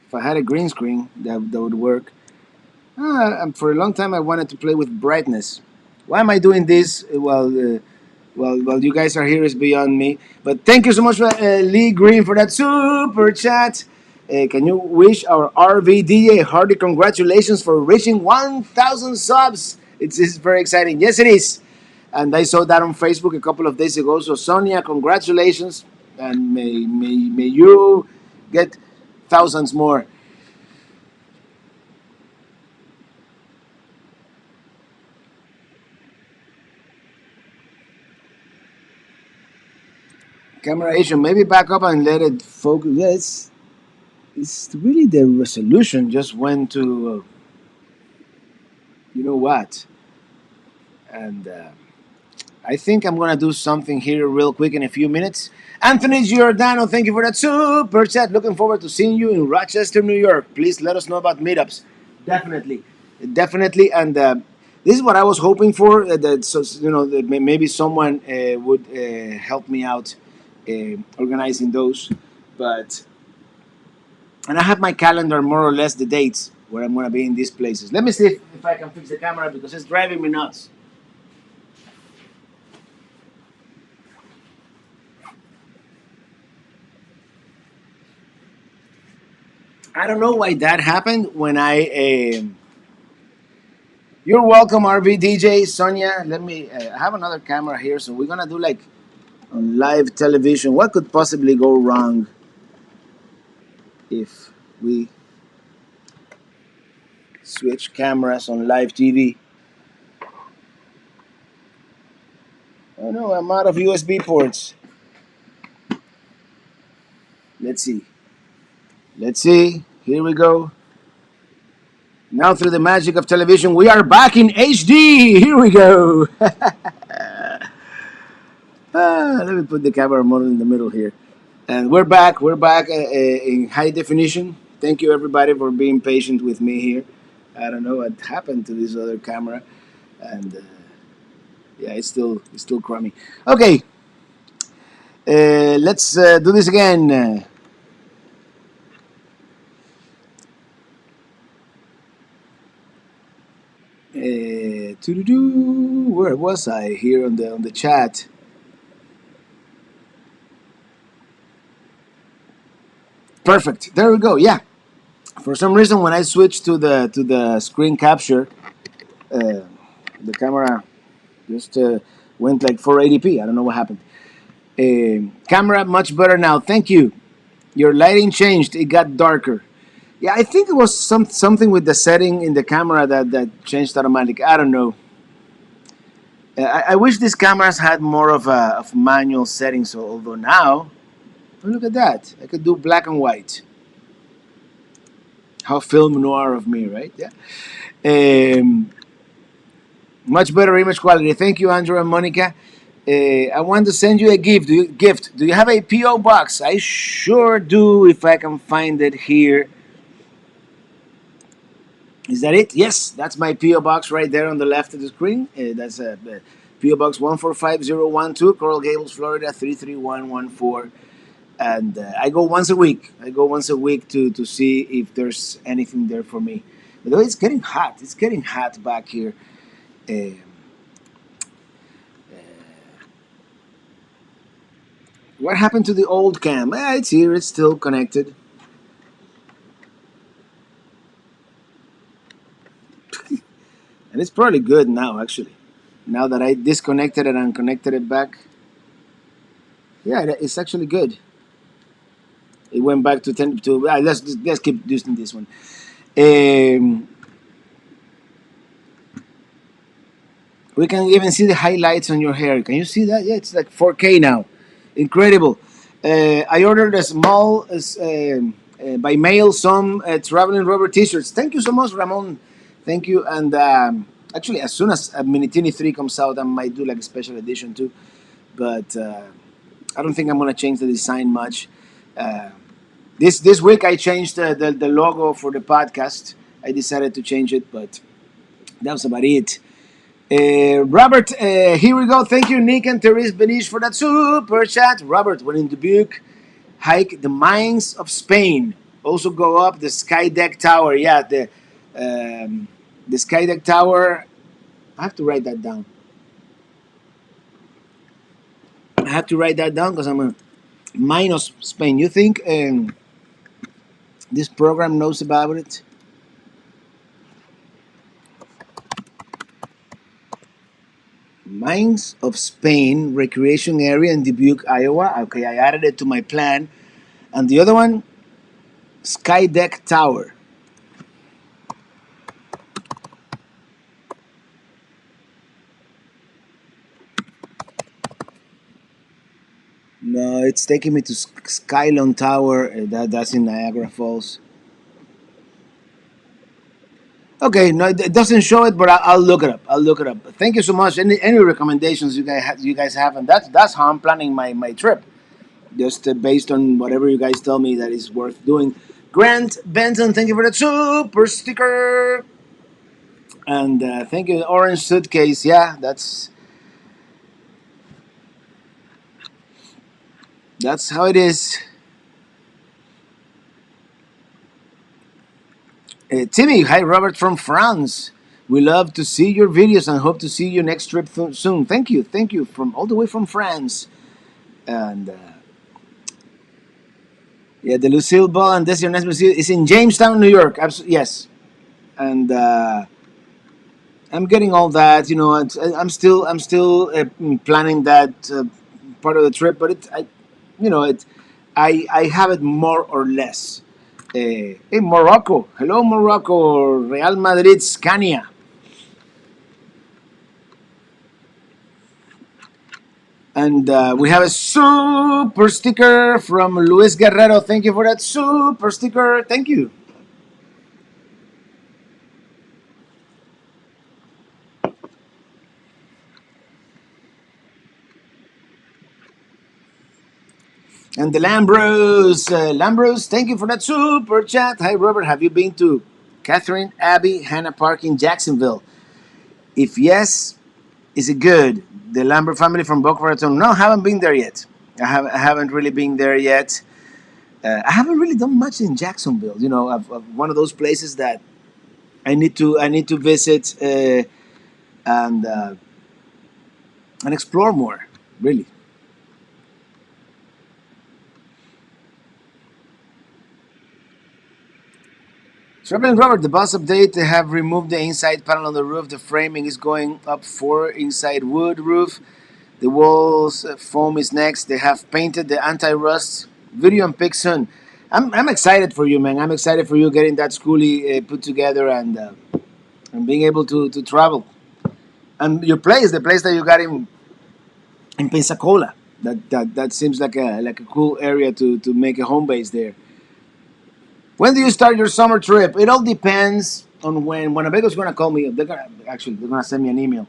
If I had a green screen, that would work. For a long time, I wanted to play with brightness. Why am I doing this? Well, you guys are here is beyond me. But thank you so much, Lee Green, for that super chat. Can you wish our RVD a hearty congratulations for reaching 1,000 subs? It's very exciting. Yes, it is. And I saw that on Facebook a couple of days ago. So, Sonia, congratulations. And may you get thousands more. Camera issue. Maybe back up and let it focus. Yeah, it's really the resolution just went to you know what, and I think I'm gonna do something here real quick in a few minutes. Anthony Giordano, thank you for that super chat. Looking forward to seeing you in Rochester, New York. Please let us know about meetups. Definitely, definitely, and this is what I was hoping for. That so that maybe someone would help me out organizing those, but and I have my calendar more or less the dates where I'm gonna be in these places. Let me see if I can fix the camera because it's driving me nuts. I don't know why that happened when you're welcome, RV DJ Sonia. Let me. I have another camera here, so we're gonna do like on live television. What could possibly go wrong if we switch cameras on live TV? Oh no, I'm out of USB ports. Let's see. Let's see. Here we go. Now, through the magic of television, we are back in HD. Here we go. Let me put the camera more in the middle here. And we're back. We're back in high definition. Thank you, everybody, for being patient with me here. I don't know what happened to this other camera, and yeah, it's still crummy. Okay, let's do this again. Where was I here on the chat? Perfect. There we go. Yeah. For some reason, when I switched to the screen capture, uh, the camera just went like 480p. I don't know what happened. Camera much better now. Thank you. Your lighting changed. It got darker. Yeah, I think it was something with the setting in the camera that changed automatic. I don't know. I wish these cameras had more of manual settings. So although now, oh, look at that, I could do black and white. How film noir of me, right? Yeah. Um, Much better image quality. Thank you, Andrew and Monica. I want to send you a gift. Do you have a PO box? I sure do. If I can find it here. Is that it? Yes, that's my PO box right there on the left of the screen. That's a PO box 145012, Coral Gables, Florida 33114. And I go once a week. I go once a week to see if there's anything there for me. Although it's getting hot. It's getting hot back here. Uh, what happened to the old cam? It's here. It's still connected. And it's probably good now, actually. Now that I disconnected it and connected it back. Yeah, it's actually good. It went back to 10 to. Let's keep using this one. Um, we can even see the highlights on your hair. Can you see that? Yeah, it's like 4K now. Incredible. I ordered a small by mail some traveling rubber T-shirts. Thank you so much, Ramon. Thank you. And actually, as soon as Minitini III comes out, I might do like a special edition too. But I don't think I'm gonna change the design much. Uh, this week I changed the logo for the podcast. I decided to change it, but that was about it. Robert, here we go. Thank you, Nick and Therese Benish, for that super chat. Robert, when in Dubuque, hike the mines of Spain. Also go up the Sky Deck Tower. Yeah, the Sky Deck Tower. I have to write that down. I have to write that down because I'm a mine of Spain. You think this program knows about it? Mines of Spain Recreation Area in Dubuque, Iowa. Okay, I added it to my plan. And the other one, Sky Deck Tower. No, it's taking me to Skylon Tower. That's in Niagara Falls. Okay, no, it doesn't show it, but I'll look it up. I'll look it up. Thank you so much. Any recommendations you guys have, and that's how I'm planning my trip. Just based on whatever you guys tell me that is worth doing. Grant Benson, thank you for the super sticker, and thank you, Orange Suitcase. Yeah, that's how it is. Timmy, hi Robert from France. We love to see your videos and hope to see you next trip soon. Thank you from all the way from France. And yeah, the Lucille Ball and This Your Next Museum is in Jamestown, New York. Yes, and I'm getting all that. You know, I'm still planning that part of the trip, but I have it more or less. In Morocco, hello Morocco, Real Madrid, Scania. And we have a super sticker from Luis Guerrero. Thank you for that super sticker. Thank you. And the Lambros, thank you for that super chat. Hi, Robert. Have you been to Catherine Abbey Hannah Park in Jacksonville? If yes, is it good? The Lambert family from Boca Raton. No, I haven't been there yet. I haven't really been there yet. I haven't really done much in Jacksonville. You know, I've one of those places that I need to visit and uh, and explore more. Really. Traveling Robert, the bus update. They have removed the inside panel on the roof. The framing is going up for inside wood roof. The walls foam is next. They have painted the anti-rust. Video and pic soon. I'm excited for you, man. I'm excited for you getting that schoolie put together and being able to travel. And your place, the place that you got in Pensacola. That seems like a cool area to make a home base there. When do you start your summer trip? It all depends on when Winnebago's gonna call me. They're gonna send me an email,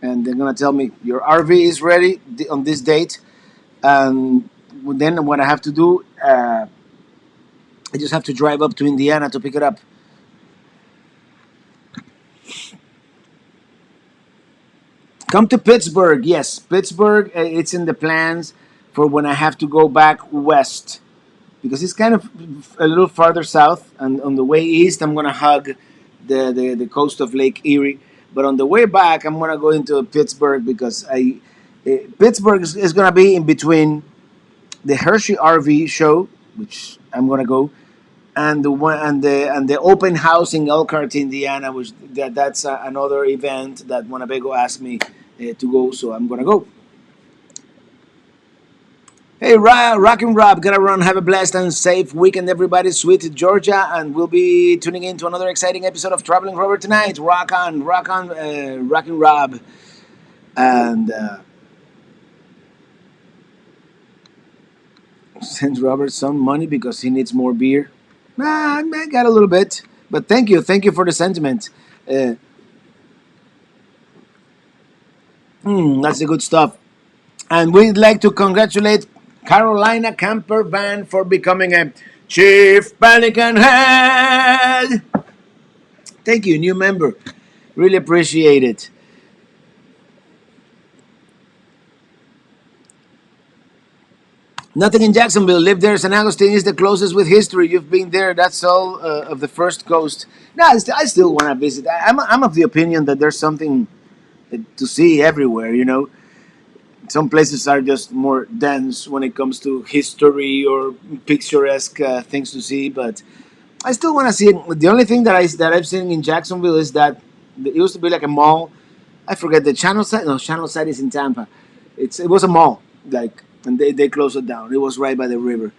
and they're gonna tell me your RV is ready on this date. And then what I have to do, I just have to drive up to Indiana to pick it up. Come to Pittsburgh. Yes, Pittsburgh. It's in the plans for when I have to go back west because it's kind of a little farther south. And on the way east, I'm gonna hug the coast of Lake Erie. But on the way back, I'm gonna go into Pittsburgh because Pittsburgh is gonna be in between the Hershey RV show, which I'm gonna go, and the one and the open house in Elkhart, Indiana, which that's another event that Winnebago asked me to go, so I'm gonna go. Hey, Rock and Rob, gotta run. Have a blessed and safe weekend, everybody. Sweet Georgia, and we'll be tuning in to another exciting episode of Traveling Robert tonight. Rock on, Rock and Rob, and send Robert some money because he needs more beer. Nah, I got a little bit, but thank you for the sentiment. Uh, that's the good stuff. And we'd like to congratulate Carolina Camper Van for becoming a Chief Pelican Head. Thank you, new member. Really appreciate it. Nothing in Jacksonville. Live there. San Agustin is the closest with history. You've been there. That's all of the first coast. No, I still want to visit. I'm of the opinion that there's something to see everywhere. You know, some places are just more dense when it comes to history or picturesque things to see. But I still want to see it. The only thing that I've seen in Jacksonville is that it used to be like a mall. I forget the Channel Side. No, Channel Side is in Tampa. It was a mall, like, and they closed it down. It was right by the river.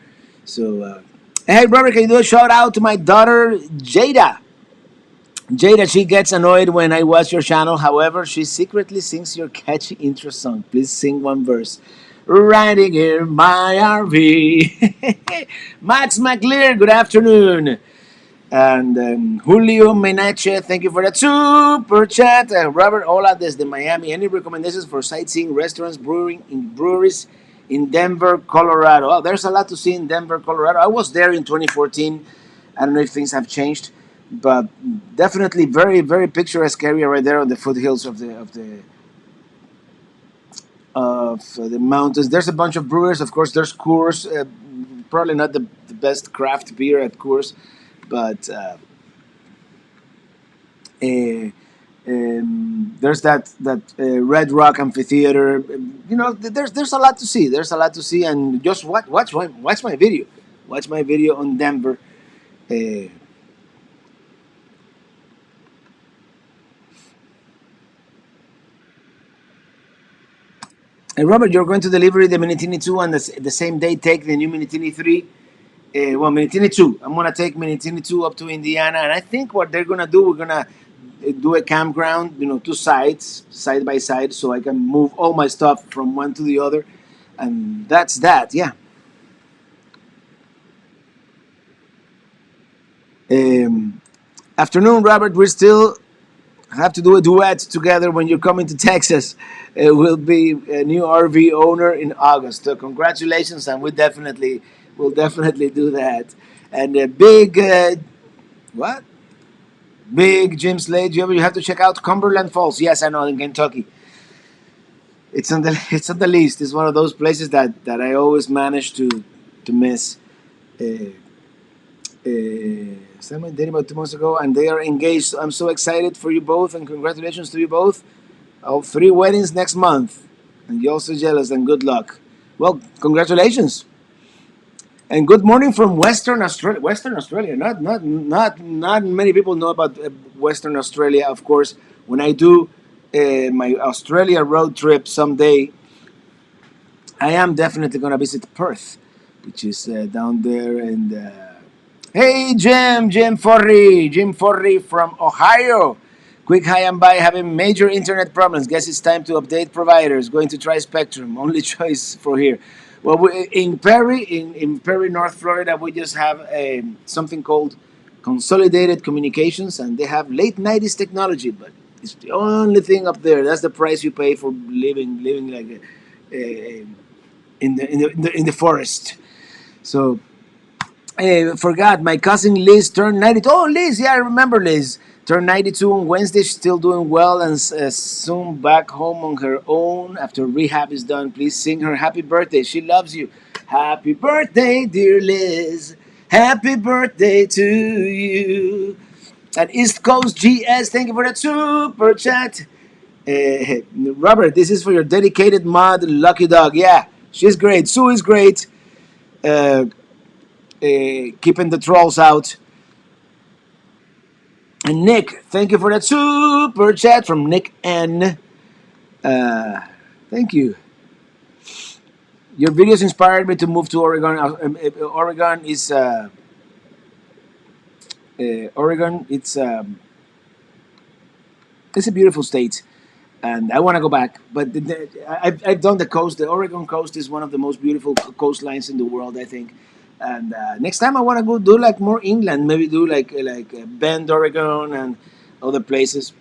So, hey, brother, can you do a shout out to my daughter Jada? Jada, she gets annoyed when I watch your channel. However, she secretly sings your catchy intro song. Please sing one verse. Riding in my RV. Max McLear, good afternoon. And Julio Menache, thank you for that super chat. Robert, hola desde Miami. Any recommendations for sightseeing, restaurants, brewing in breweries in Denver, Colorado? Oh, there's a lot to see in Denver, Colorado. I was there in 2014. I don't know if things have changed, but definitely very, very picturesque area right there on the foothills of the mountains. There's a bunch of brewers. Of course, there's Coors. Probably not the best craft beer at Coors, but there's that Red Rock Amphitheater. You know, there's a lot to see. There's a lot to see, and just watch my video. Watch my video on Denver. Uh, Robert, you're going to deliver the Minitini II and the same day take the new Minitini III. Well, Minitini II. I'm gonna take Minitini II up to Indiana, and I think what they're gonna do, we're gonna do a campground. You know, two sides, side by side, so I can move all my stuff from one to the other, and that's that. Yeah. Um, Afternoon, Robert. We still have to do a duet together when you're coming to Texas. We'll be a new RV owner in August. So congratulations, and we'll definitely do that. And a big what? Big Jim Slade. You have to check out Cumberland Falls. Yes, I know, in Kentucky. It's on the list. It's one of those places that I always manage to miss. Uh, Someone dated about 2 months ago, and they are engaged. I'm so excited for you both, and congratulations to you both. Oh, three weddings next month, and you're also jealous. And good luck. Well, congratulations, and good morning from Western Australia. Western Australia. Not many people know about Western Australia. Of course, when I do my Australia road trip someday, I am definitely gonna visit Perth, which is down there in Hey Jim Forry from Ohio. Quick hi and bye, having major internet problems. Guess it's time to update providers. Going to try Spectrum, only choice for here. Well, in Perry, North Florida, we just have something called Consolidated Communications, and they have late '90s technology, but it's the only thing up there. That's the price you pay for living like a, in the forest. So I forgot my cousin Liz turned 92. Oh, Liz, yeah, I remember Liz. Turned 92 on Wednesday. She's still doing well and soon back home on her own after rehab is done. Please sing her happy birthday. She loves you. Happy birthday, dear Liz. Happy birthday to you. At East Coast GS, thank you for that super chat. Robert, this is for your dedicated mod, Lucky Dog. Yeah, she's great. Sue is great. Uh, Keeping the trolls out. And Nick, thank you for that super chat from Nick N. Thank you. Your videos inspired me to move to Oregon. Oregon is Oregon. It's a beautiful state, and I want to go back. But I've done the coast. The Oregon coast is one of the most beautiful coastlines in the world, I think. And next time I want to go do like more inland, maybe do like Bend, Oregon, and other places.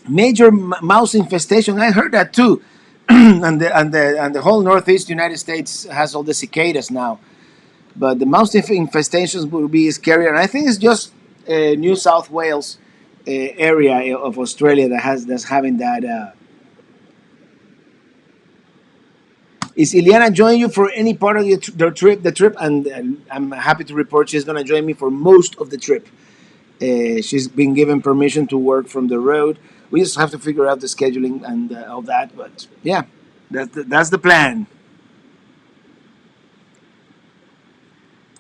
Major mouse infestation. I heard that too, and the whole Northeast United States has all the cicadas now. But the mouse infestations will be scarier. And I think it's just New South Wales area of Australia that's having that. Is Ileana joining you for any part of their trip? The trip, and I'm happy to report she's going to join me for most of the trip. She's been given permission to work from the road. We just have to figure out the scheduling and all that. But yeah, that's the plan.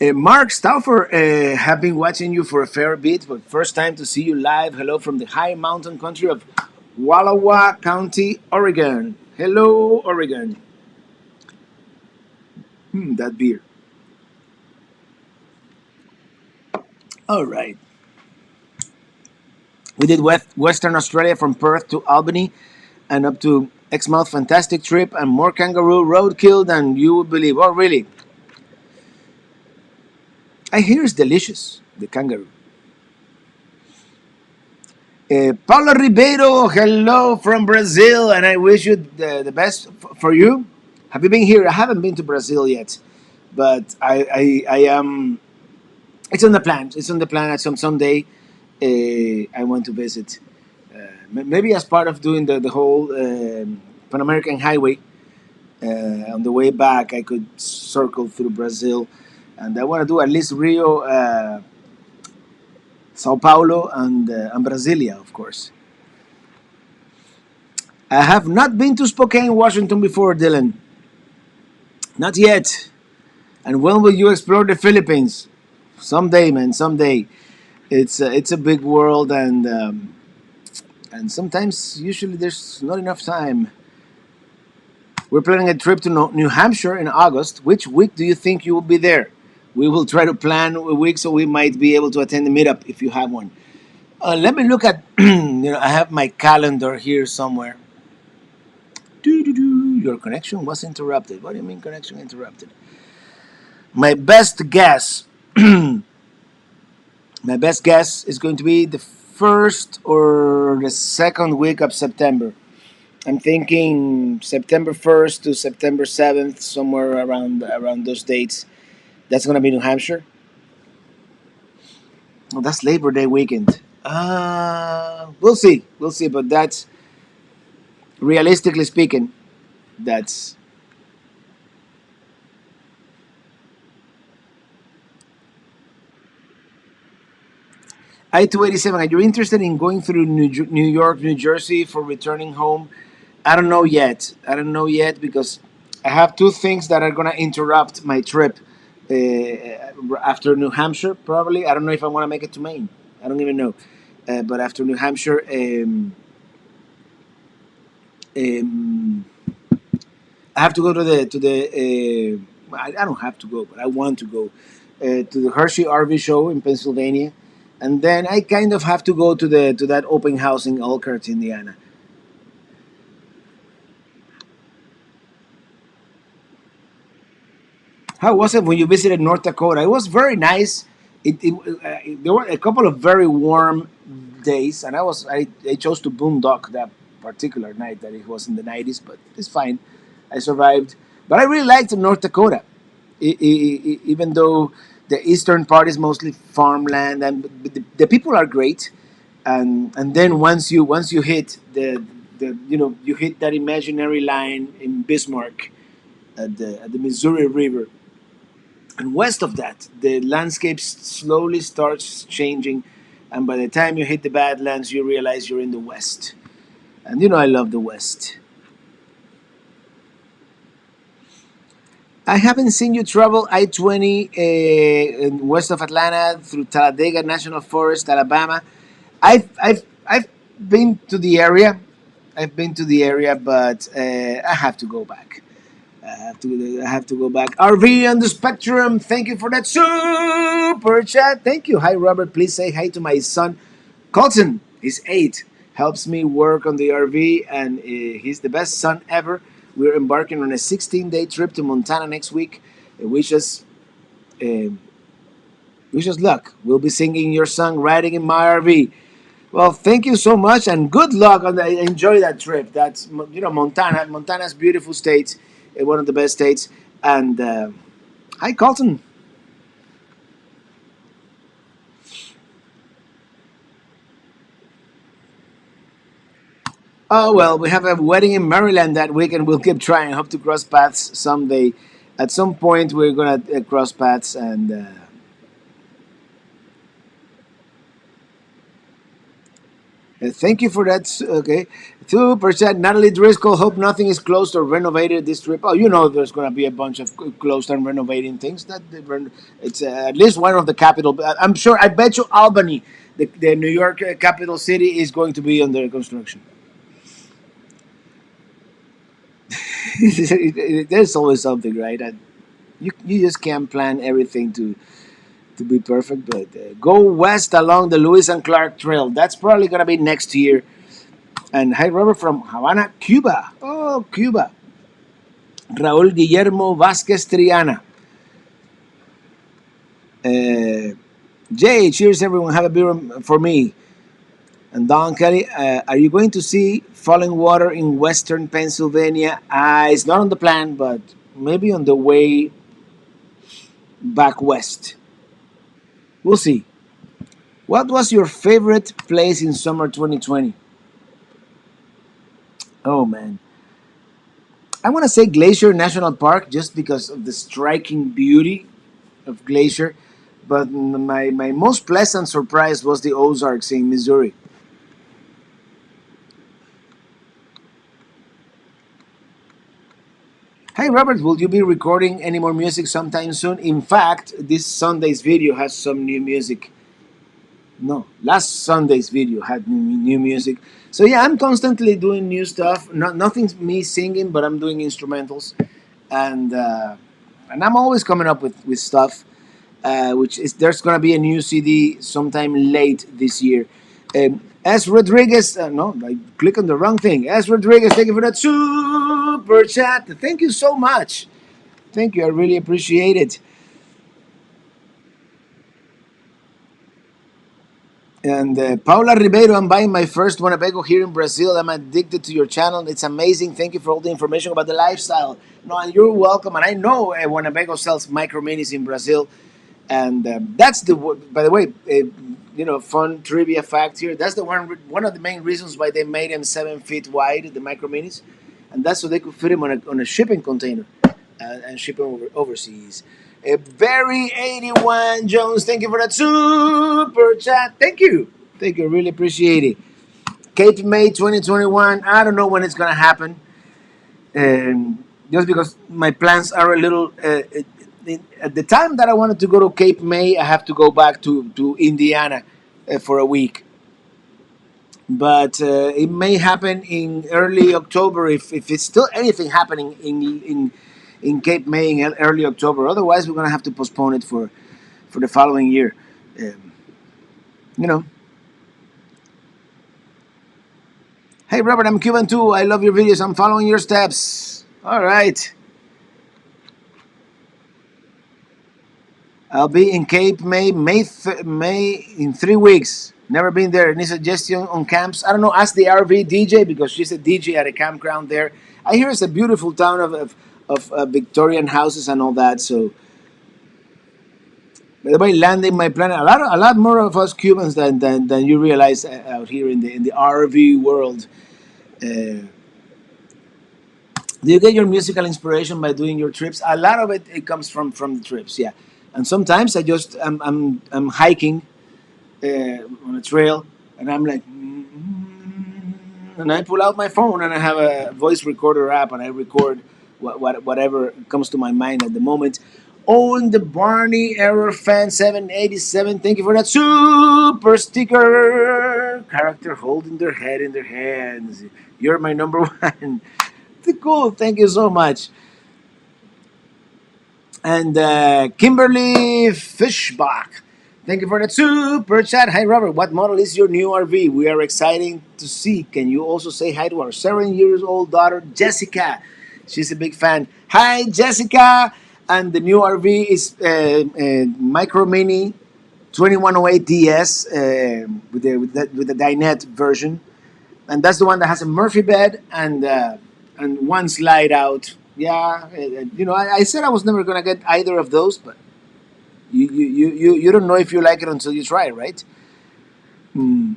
Mark Stauffer, have been watching you for a fair bit, but first time to see you live. Hello from the high mountain country of Wallowa County, Oregon. Hello, Oregon. That beer. All right. We did Western Australia from Perth to Albany and up to Exmouth. Fantastic trip and more kangaroo roadkill than you would believe. Oh, really? I hear it's delicious, the kangaroo. Paula Ribeiro, hello from Brazil, and I wish you the best for you. Have you been here? I haven't been to Brazil yet, but I am. It's on the plan. It's on the plan. At someday, I want to visit. Maybe as part of doing the whole Pan American Highway. On the way back, I could circle through Brazil, and I want to do at least Rio, Sao Paulo, and Brasilia, of course. I have not been to Spokane, Washington before, Dylan. Not yet. And when will you explore the Philippines? Someday, man. Someday. It's a big world, and sometimes, usually, there's not enough time. We're planning a trip to New Hampshire in August. Which week do you think you will be there? We will try to plan a week so we might be able to attend the meetup if you have one. Let me look at. I have my calendar here somewhere. Your connection was interrupted. What do you mean connection interrupted? My best guess. My best guess is going to be the first or the second week of September. I'm thinking September 1st to September 7th, somewhere around those dates. That's gonna be New Hampshire. Oh, that's Labor Day weekend. We'll see. We'll see. But that's realistically speaking, that's I-287. Are you interested in going through New York, New Jersey for returning home? I don't know yet. I don't know yet because I have two things that are gonna interrupt my trip after New Hampshire. Probably. I don't know if I want to make it to Maine. I don't even know. But after New Hampshire, um, I have to go to the. I don't have to go, but I want to go to the Hershey RV show in Pennsylvania, and then I kind of have to go to that open house in Elkhart, Indiana. How was it when you visited North Dakota? It was very nice. There were a couple of very warm days, and I chose to boondock that particular night that it was in the 90s, but it's fine. I survived. But I really liked North Dakota, even though the eastern part is mostly farmland, and the people are great. And then once you hit the you hit that imaginary line in Bismarck at the Missouri River, and west of that, the landscape slowly starts changing, and by the time you hit the Badlands, you realize you're in the West. And I love the West. I haven't seen you travel I-20 in west of Atlanta through Talladega National Forest, Alabama. I've been to the area. I've been to the area, but I have to go back. I have to go back. RV on the spectrum. Thank you for that super chat. Thank you. Hi, Robert. Please say hi to my son, Colton. He's 8. Helps me work on the RV, and he's the best son ever. We're embarking on a 16-day trip to Montana next week. Uh, wish us luck. We'll be singing your song, riding in my RV. Well, thank you so much, and good luck on that. Enjoy that trip. That's Montana. Montana's beautiful state, one of the best states. And hi, Colton. Oh well, we have a wedding in Maryland that weekend. We'll keep trying. Hope to cross paths someday. At some point, we're gonna cross paths, and thank you for that. Okay, 2%. Natalie Driscoll. Hope nothing is closed or renovated this trip. Oh, there's gonna be a bunch of closed and renovating things. It's at least one of the capital. I'm sure. I bet you Albany, the New York capital city, is going to be under construction. There's always something, right? And you just can't plan everything to be perfect. But go west along the Lewis and Clark Trail. That's probably gonna be next year. And hi, Robert from Havana, Cuba. Oh, Cuba. Raúl Guillermo Vázquez Triana. Jay, cheers, everyone. Have a beer for me. And Don Kelly, are you going to see falling water in western Pennsylvania? It's not on the plan, but maybe on the way back west. We'll see. What was your favorite place in summer 2020? Oh, man. I want to say Glacier National Park just because of the striking beauty of Glacier. But my most pleasant surprise was the Ozarks in Missouri. Hey Robert, will you be recording any more music sometime soon? In fact, this Sunday's video has some new music. No, last Sunday's video had new music. So yeah, I'm constantly doing new stuff. Nothing's me singing, but I'm doing instrumentals, and I'm always coming up with stuff. Which is there's gonna be a new CD sometime late this year. S. Rodriguez, no, I click on the wrong thing. S. Rodriguez, thank you for that super chat. Thank you so much. Thank you, I really appreciate it. And Paula Ribeiro, I'm buying my first Winnebago here in Brazil. I'm addicted to your channel. It's amazing. Thank you for all the information about the lifestyle. No, and you're welcome. And I know Winnebago sells micro minis in Brazil. And that's by the way, fun trivia fact here. That's the one of the main reasons why they made them 7 feet wide, the micro minis, and that's so they could fit them on a shipping container and ship them overseas. Very 81 Jones, thank you for that super chat. Thank you, really appreciate it. Cape May 2021. I don't know when it's gonna happen, just because my plans are a little. At the time that I wanted to go to Cape May, I have to go back to Indiana for a week. But it may happen in early October if it's still anything happening in Cape May in early October. Otherwise, we're gonna have to postpone it for the following year. Um, you know. Hey Robert, I'm Cuban too. I love your videos. I'm following your steps. All right. I'll be in Cape May in 3 weeks. Never been there. Any suggestion on camps? I don't know. Ask the RV DJ because she's a DJ at a campground there. I hear it's a beautiful town of Victorian houses and all that. So, by the way, landing my planet. A lot more of us Cubans than you realize out here in the RV world. Uh, do you get your musical inspiration by doing your trips? A lot of it comes from the trips, yeah. And sometimes I'm hiking on a trail, and I'm like, and I pull out my phone and I have a voice recorder app, and I record whatever comes to my mind at the moment. Owen the Barney Error Fan 787, thank you for that super sticker. Character holding their head in their hands. You're my number one. Cool, thank you so much. And Kimberly Fishbach, thank you for that super chat. Hi, Robert. What model is your new RV? We are excited to see. Can you also say hi to our 7 years old daughter, Jessica? She's a big fan. Hi, Jessica. And the new RV is Micro Mini 2108 DS with the dinette version, and that's the one that has a Murphy bed and one slide out. Yeah, I said I was never gonna get either of those, but you don't know if you like it until you try it, right? Hmm.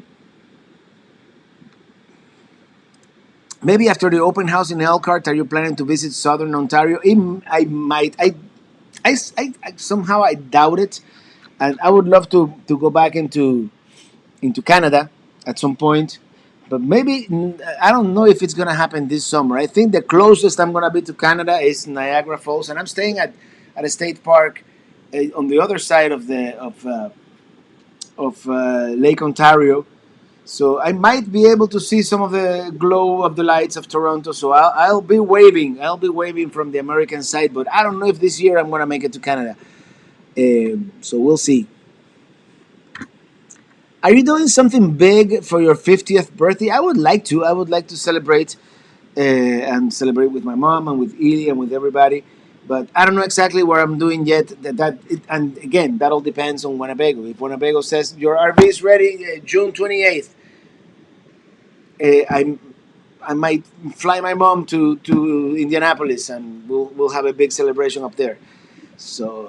Maybe after the open house in Elkhart, are you planning to visit Southern Ontario? I might. Somehow I doubt it, and I would love to go back into Canada at some point. But maybe I don't know if it's gonna happen this summer. I think the closest I'm gonna be to Canada is Niagara Falls, and I'm staying at a state park on the other side of Lake Ontario. So I might be able to see some of the glow of the lights of Toronto. So I'll be waving. I'll be waving from the American side. But I don't know if this year I'm gonna make it to Canada. So we'll see. Are you doing something big for your 50th birthday? I would like to. I would like to celebrate and celebrate with my mom and with Eli and with everybody. But I don't know exactly what I'm doing yet. And again, that all depends on Winnebago. If Winnebago says your RV is ready June 28th, I might fly my mom to Indianapolis and we'll have a big celebration up there. So.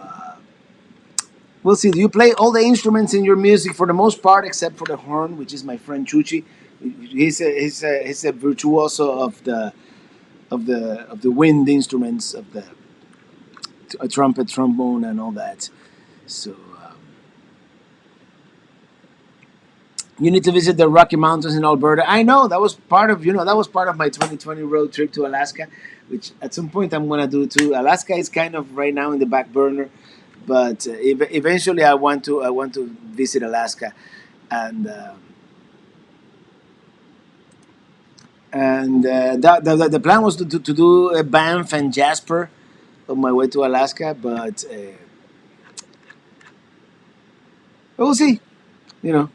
We'll see. Do you play all the instruments in your music for the most part, except for the horn, which is my friend Chuchi? He's a virtuoso of the wind instruments of the a trumpet, trombone, and all that. So you need to visit the Rocky Mountains in Alberta. I know that was part of my 2020 road trip to Alaska, which at some point I'm gonna do too. Alaska is kind of right now in the back burner, but eventually I want to visit Alaska, and the plan was to do a Banff and Jasper on my way to Alaska, but we'll see. You know,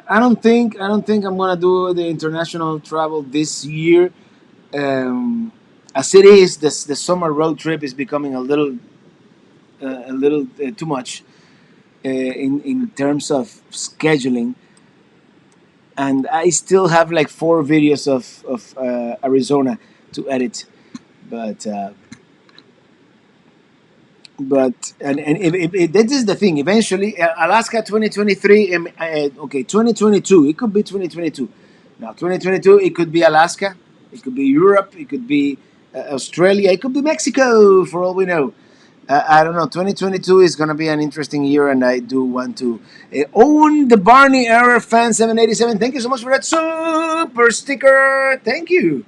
I don't think I'm gonna do the international travel this year. As it is, the summer road trip is becoming a little too much in terms of scheduling, and I still have like 4 videos of Arizona to edit, but. And if this is the thing. Eventually, Alaska 2023. Okay, 2022. It could be 2022. Now 2022. It could be Alaska. It could be Europe. It could be Australia. It could be Mexico. For all we know, I don't know. 2022 is gonna be an interesting year, and I do want to own the Barney Error Fan 787. Thank you so much for that super sticker. Thank you.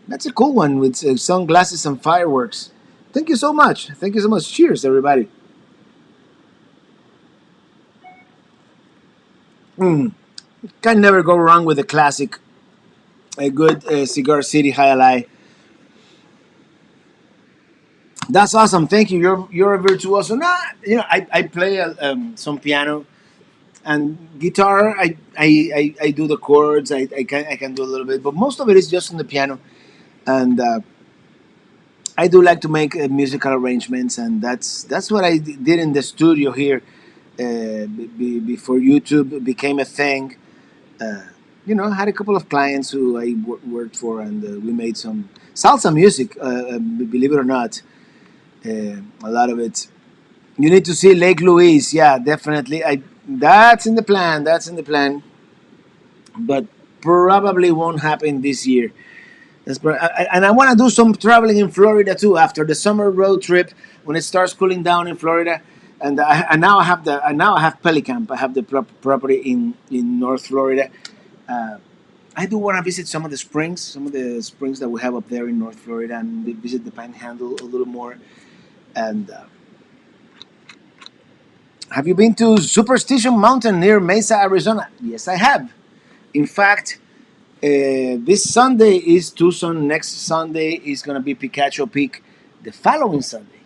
That's a cool one with sunglasses and fireworks. Thank you so much. Thank you so much. Cheers, everybody. Mm. Can never go wrong with a classic, a good Cigar City High Lie. That's awesome. Thank you. You're a virtuoso. Nah, I play some piano and guitar. I do the chords. I can do a little bit, but most of it is just on the piano. And I do like to make musical arrangements, and that's what I did in the studio here before YouTube became a thing. Uh, I had a couple of clients who I worked for, and we made some salsa music. Believe it or not, a lot of it. You need to see Lake Louise. Yeah, definitely. That's in the plan. That's in the plan, but probably won't happen this year. And I want to do some traveling in Florida too after the summer road trip when it starts cooling down in Florida. And now I have Pelicamp. I have the property in North Florida. Uh, I do want to visit some of the springs that we have up there in North Florida, and visit the Panhandle a little more. And have you been to Superstition Mountain near Mesa, Arizona? Yes, I have. In fact, this Sunday is Tucson. Next Sunday is going to be Picacho Peak. The following Sunday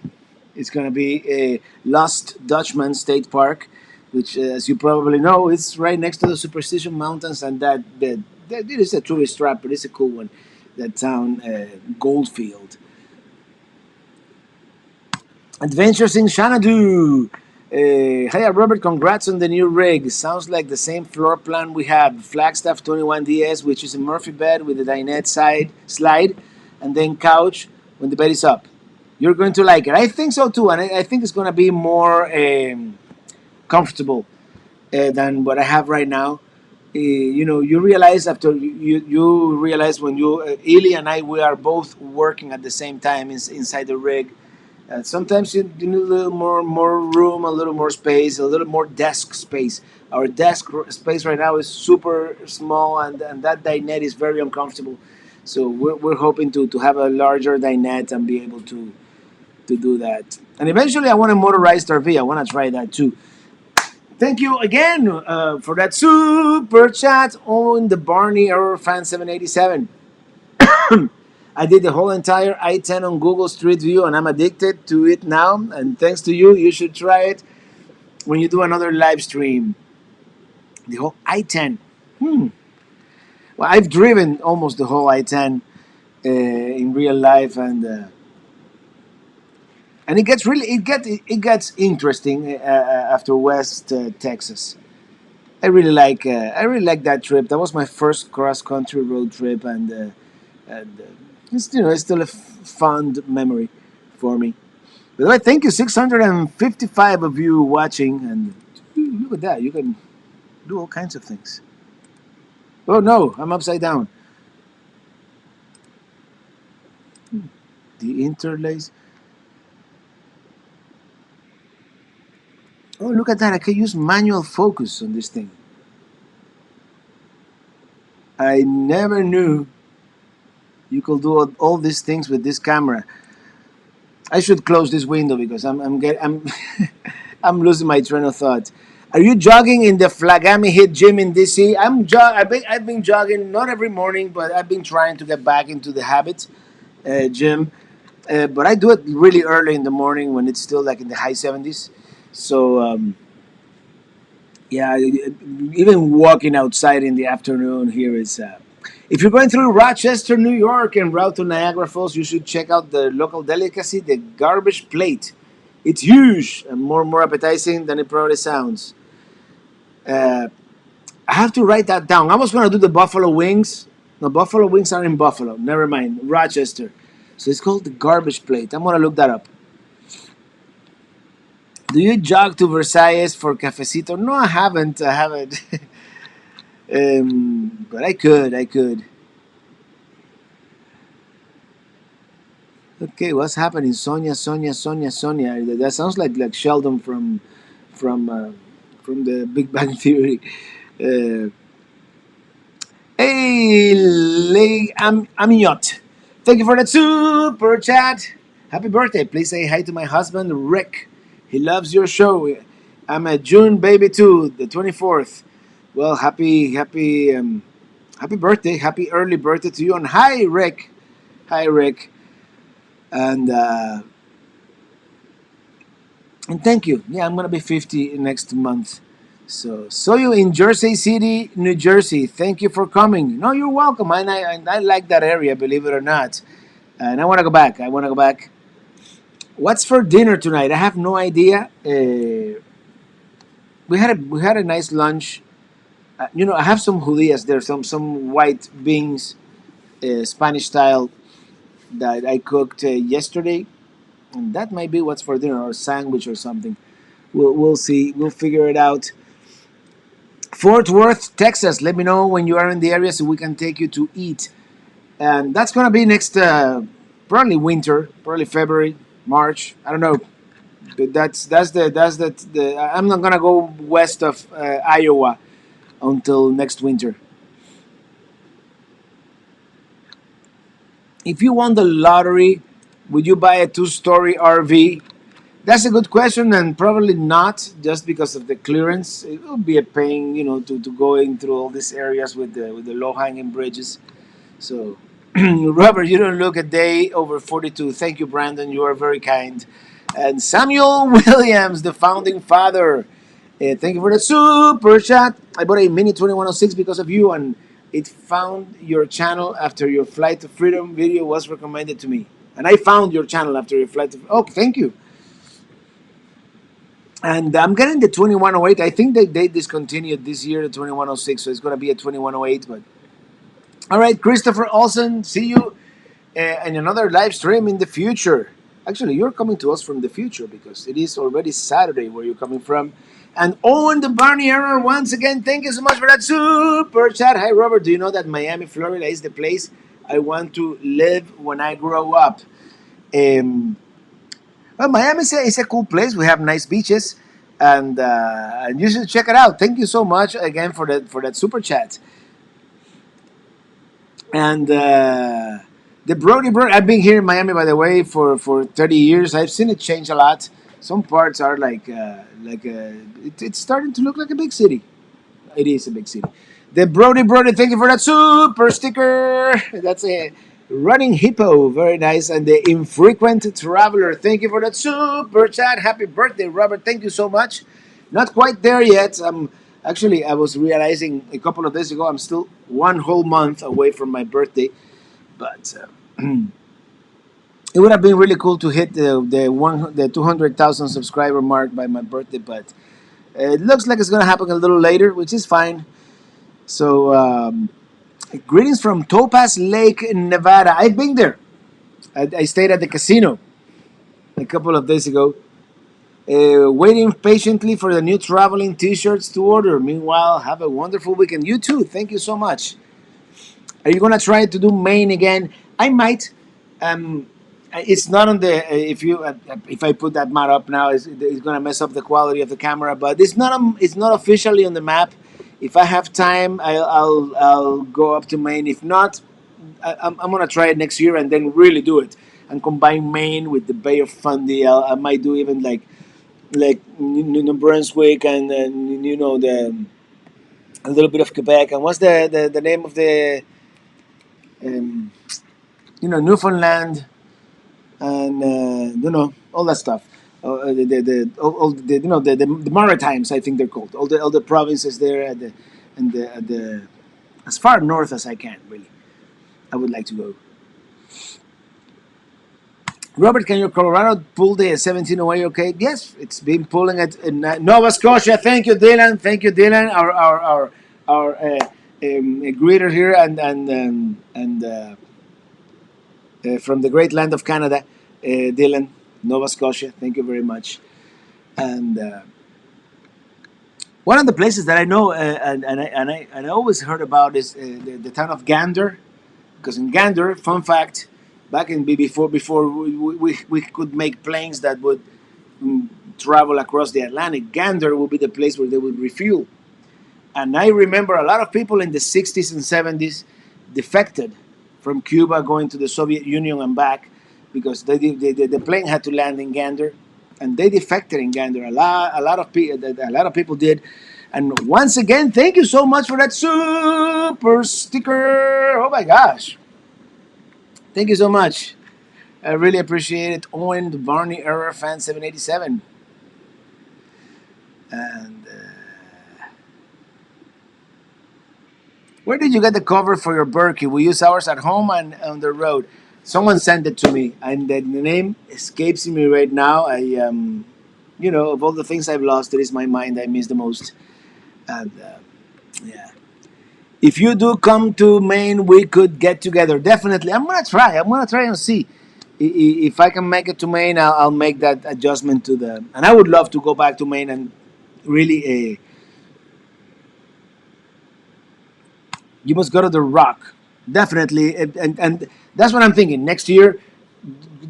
is going to be Lost Dutchman State Park, which, as you probably know, is right next to the Superstition Mountains, and that it is a tourist trap, but it's a cool one. That town, Goldfield. Adventures in Xanadu. Hi, Robert. Congrats on the new rig. Sounds like the same floor plan we have. Flagstaff 21DS, which is a Murphy bed with a dinette side slide, and then couch when the bed is up. You're going to like it. I think so too, and I think it's going to be more comfortable than what I have right now. You realize after you realize when Eli and I, we are both working at the same time inside the rig. Sometimes you need a little more room, a little more space, a little more desk space. Our space right now is super small, and that dinette is very uncomfortable. So we're hoping to have a larger dinette and be able to do that. And eventually, I want a motorized RV. I want to try that too. Thank you again for that super chat on the Barney Error Fan 787. I did the whole entire I-10 on Google Street View, and I'm addicted to it now. And thanks to you, you should try it when you do another live stream. The whole I-10. Well, I've driven almost the whole I-10 in real life, and it gets interesting after West Texas. I really like that trip. That was my first cross country road trip, and it's still a fond memory for me. By the way, thank you, 655 of you watching, and look at that. You can do all kinds of things. Oh no, I'm upside down. The interlace. Oh, look at that. I can use manual focus on this thing. I never knew you could do all these things with this camera. I should close this window because I'm I'm losing my train of thought. Are you jogging in the Flagami Hit Gym in DC? I've been jogging not every morning, but I've been trying to get back into the habit, gym. But I do it really early in the morning when it's still like in the high 70s. So yeah, even walking outside in the afternoon here is. If you're going through Rochester, New York, and route to Niagara Falls, you should check out the local delicacy, the garbage plate. It's huge and more appetizing than it probably sounds. Uh, I have to write that down. I was going to do the buffalo wings. No, buffalo wings are in Buffalo. Never mind, Rochester. So it's called the garbage plate. I'm going to look that up. Do you jog to Versailles for cafecito? No, I haven't. I haven't. But I could. I could. Okay, what's happening? Sonia, Sonia, Sonia, Sonia. That sounds like Sheldon from uh, from the Big Bang Theory. Uh, hey, Aminot. Thank you for that super chat. Happy birthday. Please say hi to my husband, Rick. He loves your show. I'm a June baby too, the 24th. Well, happy birthday. Happy early birthday to you. And hi, Rick. Hi, Rick. And and thank you. Yeah, I'm gonna be 50 next month. So saw you in Jersey City, New Jersey. Thank you for coming. No, you're welcome. And I like that area, believe it or not. and I want to go back. I want to go back. What's for dinner tonight? I have no idea. We had a nice lunch. I have some judías there, some white beans, Spanish style that I cooked yesterday, and that might be what's for dinner or sandwich or something. We'll see. We'll figure it out. Fort Worth, Texas. Let me know when you are in the area so we can take you to eat. And that's gonna be next, probably winter, probably February, March. I don't know. But that's the. I'm not gonna go west of Iowa until next winter. If you won the lottery, would you buy a two-story RV? That's a good question, and probably not, just because of the clearance. It would be a pain, to going through all these areas with the low-hanging bridges. So, Robert, you don't look a day over 42. Thank you, Brandon. You are very kind. And Samuel Williams, the founding father. Thank you for the super chat. I bought a Mini 2106 because of you, and it found your channel after your Flight to Freedom video was recommended to me. And I found your channel after your Flight to Oh, thank you. And I'm getting the 2108. I think they discontinued this year the 2106, so it's going to be a 2108. But all right, Christopher Olsen, see you in another live stream in the future. Actually, you're coming to us from the future because it is already Saturday where you're coming from. And Owen the Barney Error, once again, thank you so much for that super chat. Hi, Robert. Do you know that Miami, Florida is the place I want to live when I grow up? Um, well, Miami is a cool place. We have nice beaches, and you should check it out. Thank you so much again for that super chat. And the Brody Bird, I've been here in Miami, by the way, for 30 years. I've seen it change a lot. Some parts are it's starting to look like a big city. It is a big city. The Brody, thank you for that super sticker. That's a running hippo, very nice. And the infrequent traveler, thank you for that super chat. Happy birthday, Robert. Thank you so much. Not quite there yet. Actually, I was realizing a couple of days ago I'm still one whole month away from my birthday, but it would have been really cool to hit the 200,000 subscriber mark by my birthday, but it looks like it's gonna happen a little later, which is fine. So, greetings from Topaz Lake, Nevada. I've been there. I stayed at the casino a couple of days ago, waiting patiently for the new traveling T-shirts to order. Meanwhile, have a wonderful weekend. You too. Thank you so much. Are you gonna try to do Maine again? I might. Um, it's not on the. If I put that map up now, it's gonna mess up the quality of the camera. But it's not officially on the map. If I have time, I'll go up to Maine. If not, I'm gonna try it next year and then really do it and combine Maine with the Bay of Fundy. I might do even like New Brunswick and the a little bit of Quebec. And what's the name of the um, Newfoundland and all that stuff. All the the Maritimes, I think they're called. All the provinces there at the as far north as I can. Really, I would like to go. Robert, can your Colorado pull the 17 away? Okay, yes, it's been pulling it in Nova Scotia. Thank you, Dylan. Thank you, Dylan. Our greeter here and from the great land of Canada, Dylan, Nova Scotia. Thank you very much. And one of the places that I know and I always heard about is the town of Gander, because in Gander, fun fact, back in before we could make planes that would travel across the Atlantic, Gander would be the place where they would refuel. And I remember a lot of people in the 60s and 70s defected from Cuba going to the Soviet Union and back because the plane had to land in Gander, and they defected in Gander. A lot of people did. And once again, thank you so much for that super sticker. Oh my gosh. Thank you so much. I really appreciate it. Owen, the Barney Error Fan 787. And where did you get the cover for your Berkey? We use ours at home and on the road. Someone sent it to me, and the name escapes me right now. Of all the things I've lost, it is my mind I miss the most. And yeah, if you do come to Maine, we could get together. Definitely, I'm gonna try. I'm gonna try and see if I can make it to Maine. I'll make that adjustment to the. And I would love to go back to Maine and really. You must go to the Rock, definitely, and that's what I'm thinking. Next year,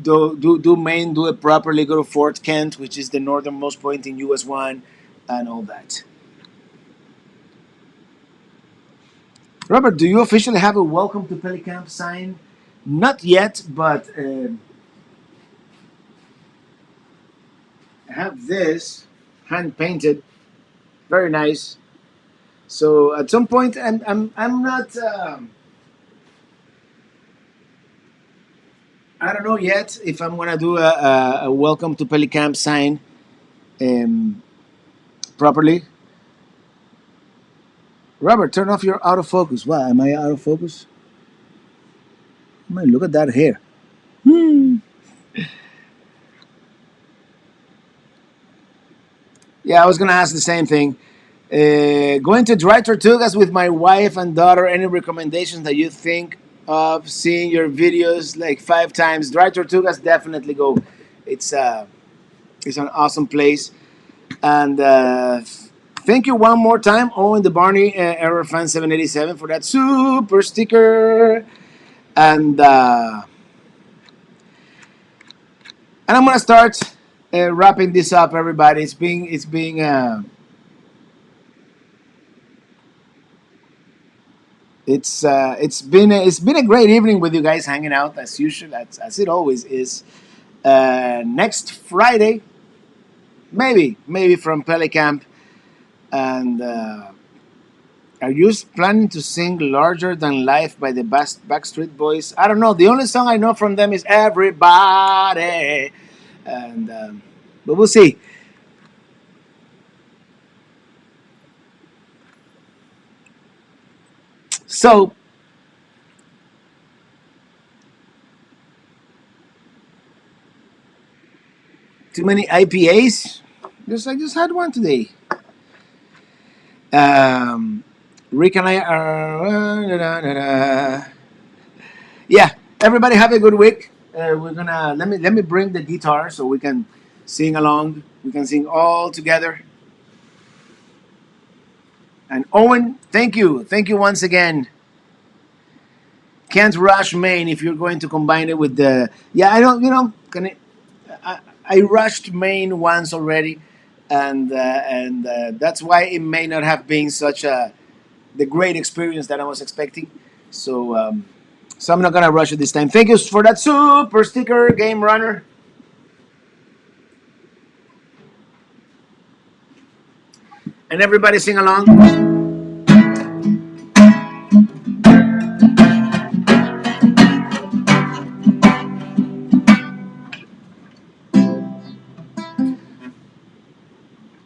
do Maine, do it properly. Go to Fort Kent, which is the northernmost point in US 1, and all that. Robert, do you officially have a welcome to Pelicamp sign? Not yet, but I have this hand painted, very nice. So at some point, I'm not. I don't know yet if I'm gonna do a welcome to Pelicamp sign um, properly. Robert, turn off your autofocus. What? Am I out of focus? Man, look at that hair. Hmm. Yeah, I was gonna ask the same thing. Going to Dry Tortugas with my wife and daughter. Any recommendations that you think of seeing your videos like 5 times? Dry Tortugas, definitely go. It's uh, it's an awesome place. And thank you one more time, Owen the Barney Error Fan 787 for that super sticker. And I'm gonna start wrapping this up, everybody. It's been a great evening with you guys hanging out as usual, as it always is. Next Friday, maybe from Pelicamp, and are you planning to sing "Larger Than Life" by the Backstreet Boys? I don't know. The only song I know from them is "Everybody," and but we'll see. So too many IPAs. I just had one today. Um, Rick and I are. Yeah, everybody have a good week. We're gonna let me bring the guitar so we can sing along. We can sing all together. And Owen, thank you once again. Can't rush Maine if you're going to combine it with the. Yeah, I don't. I rushed Maine once already, and that's why it may not have been such a the great experience that I was expecting. So so I'm not gonna rush it this time. Thank you for that super sticker, Game Runner. And everybody sing along.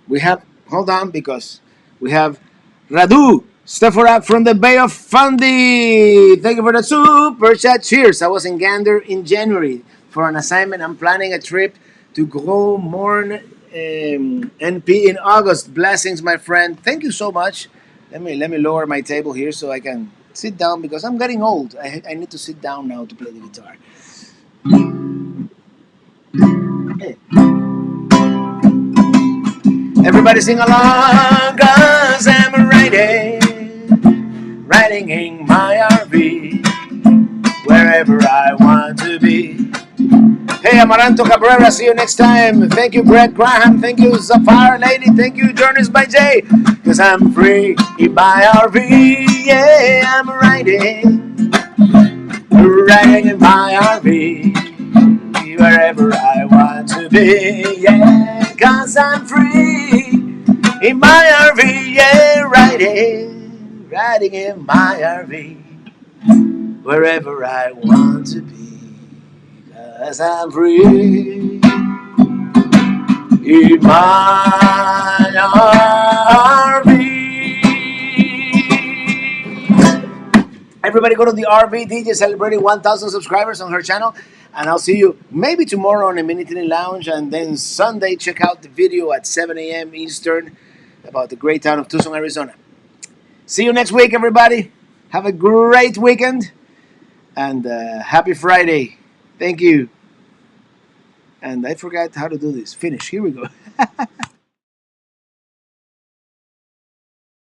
We have hold on because we have Radu Stefarak from the Bay of Fundy. Thank you for the super chat. Cheers. I was in Gander in January for an assignment. I'm planning a trip to go Morn NP in August. Blessings, my friend. Thank you so much. Let me lower my table here so I can sit down because I'm getting old. I need to sit down now to play the guitar. Hey. Everybody sing along, cause I'm riding in my RV, wherever I want to be. Hey, Amaranto Cabrera, see you next time. Thank you, Brett Graham. Thank you, Sapphire Lady. Thank you, Journeys by Jay. Cause I'm free in my RV. Yeah, I'm riding in my RV, wherever I want to be. Yeah, cause I'm free in my RV. Yeah, riding in my RV, wherever I want to be. Cause I'm free in my RV. Everybody go to the RV DJ celebrating 1,000 subscribers on her channel. And I'll see you maybe tomorrow on the Minitini Lounge. And then Sunday, check out the video at 7 a.m. Eastern about the great town of Tucson, Arizona. See you next week, everybody. Have a great weekend. And happy Friday. Thank you. And I forgot how to do this. Finish. Here we go.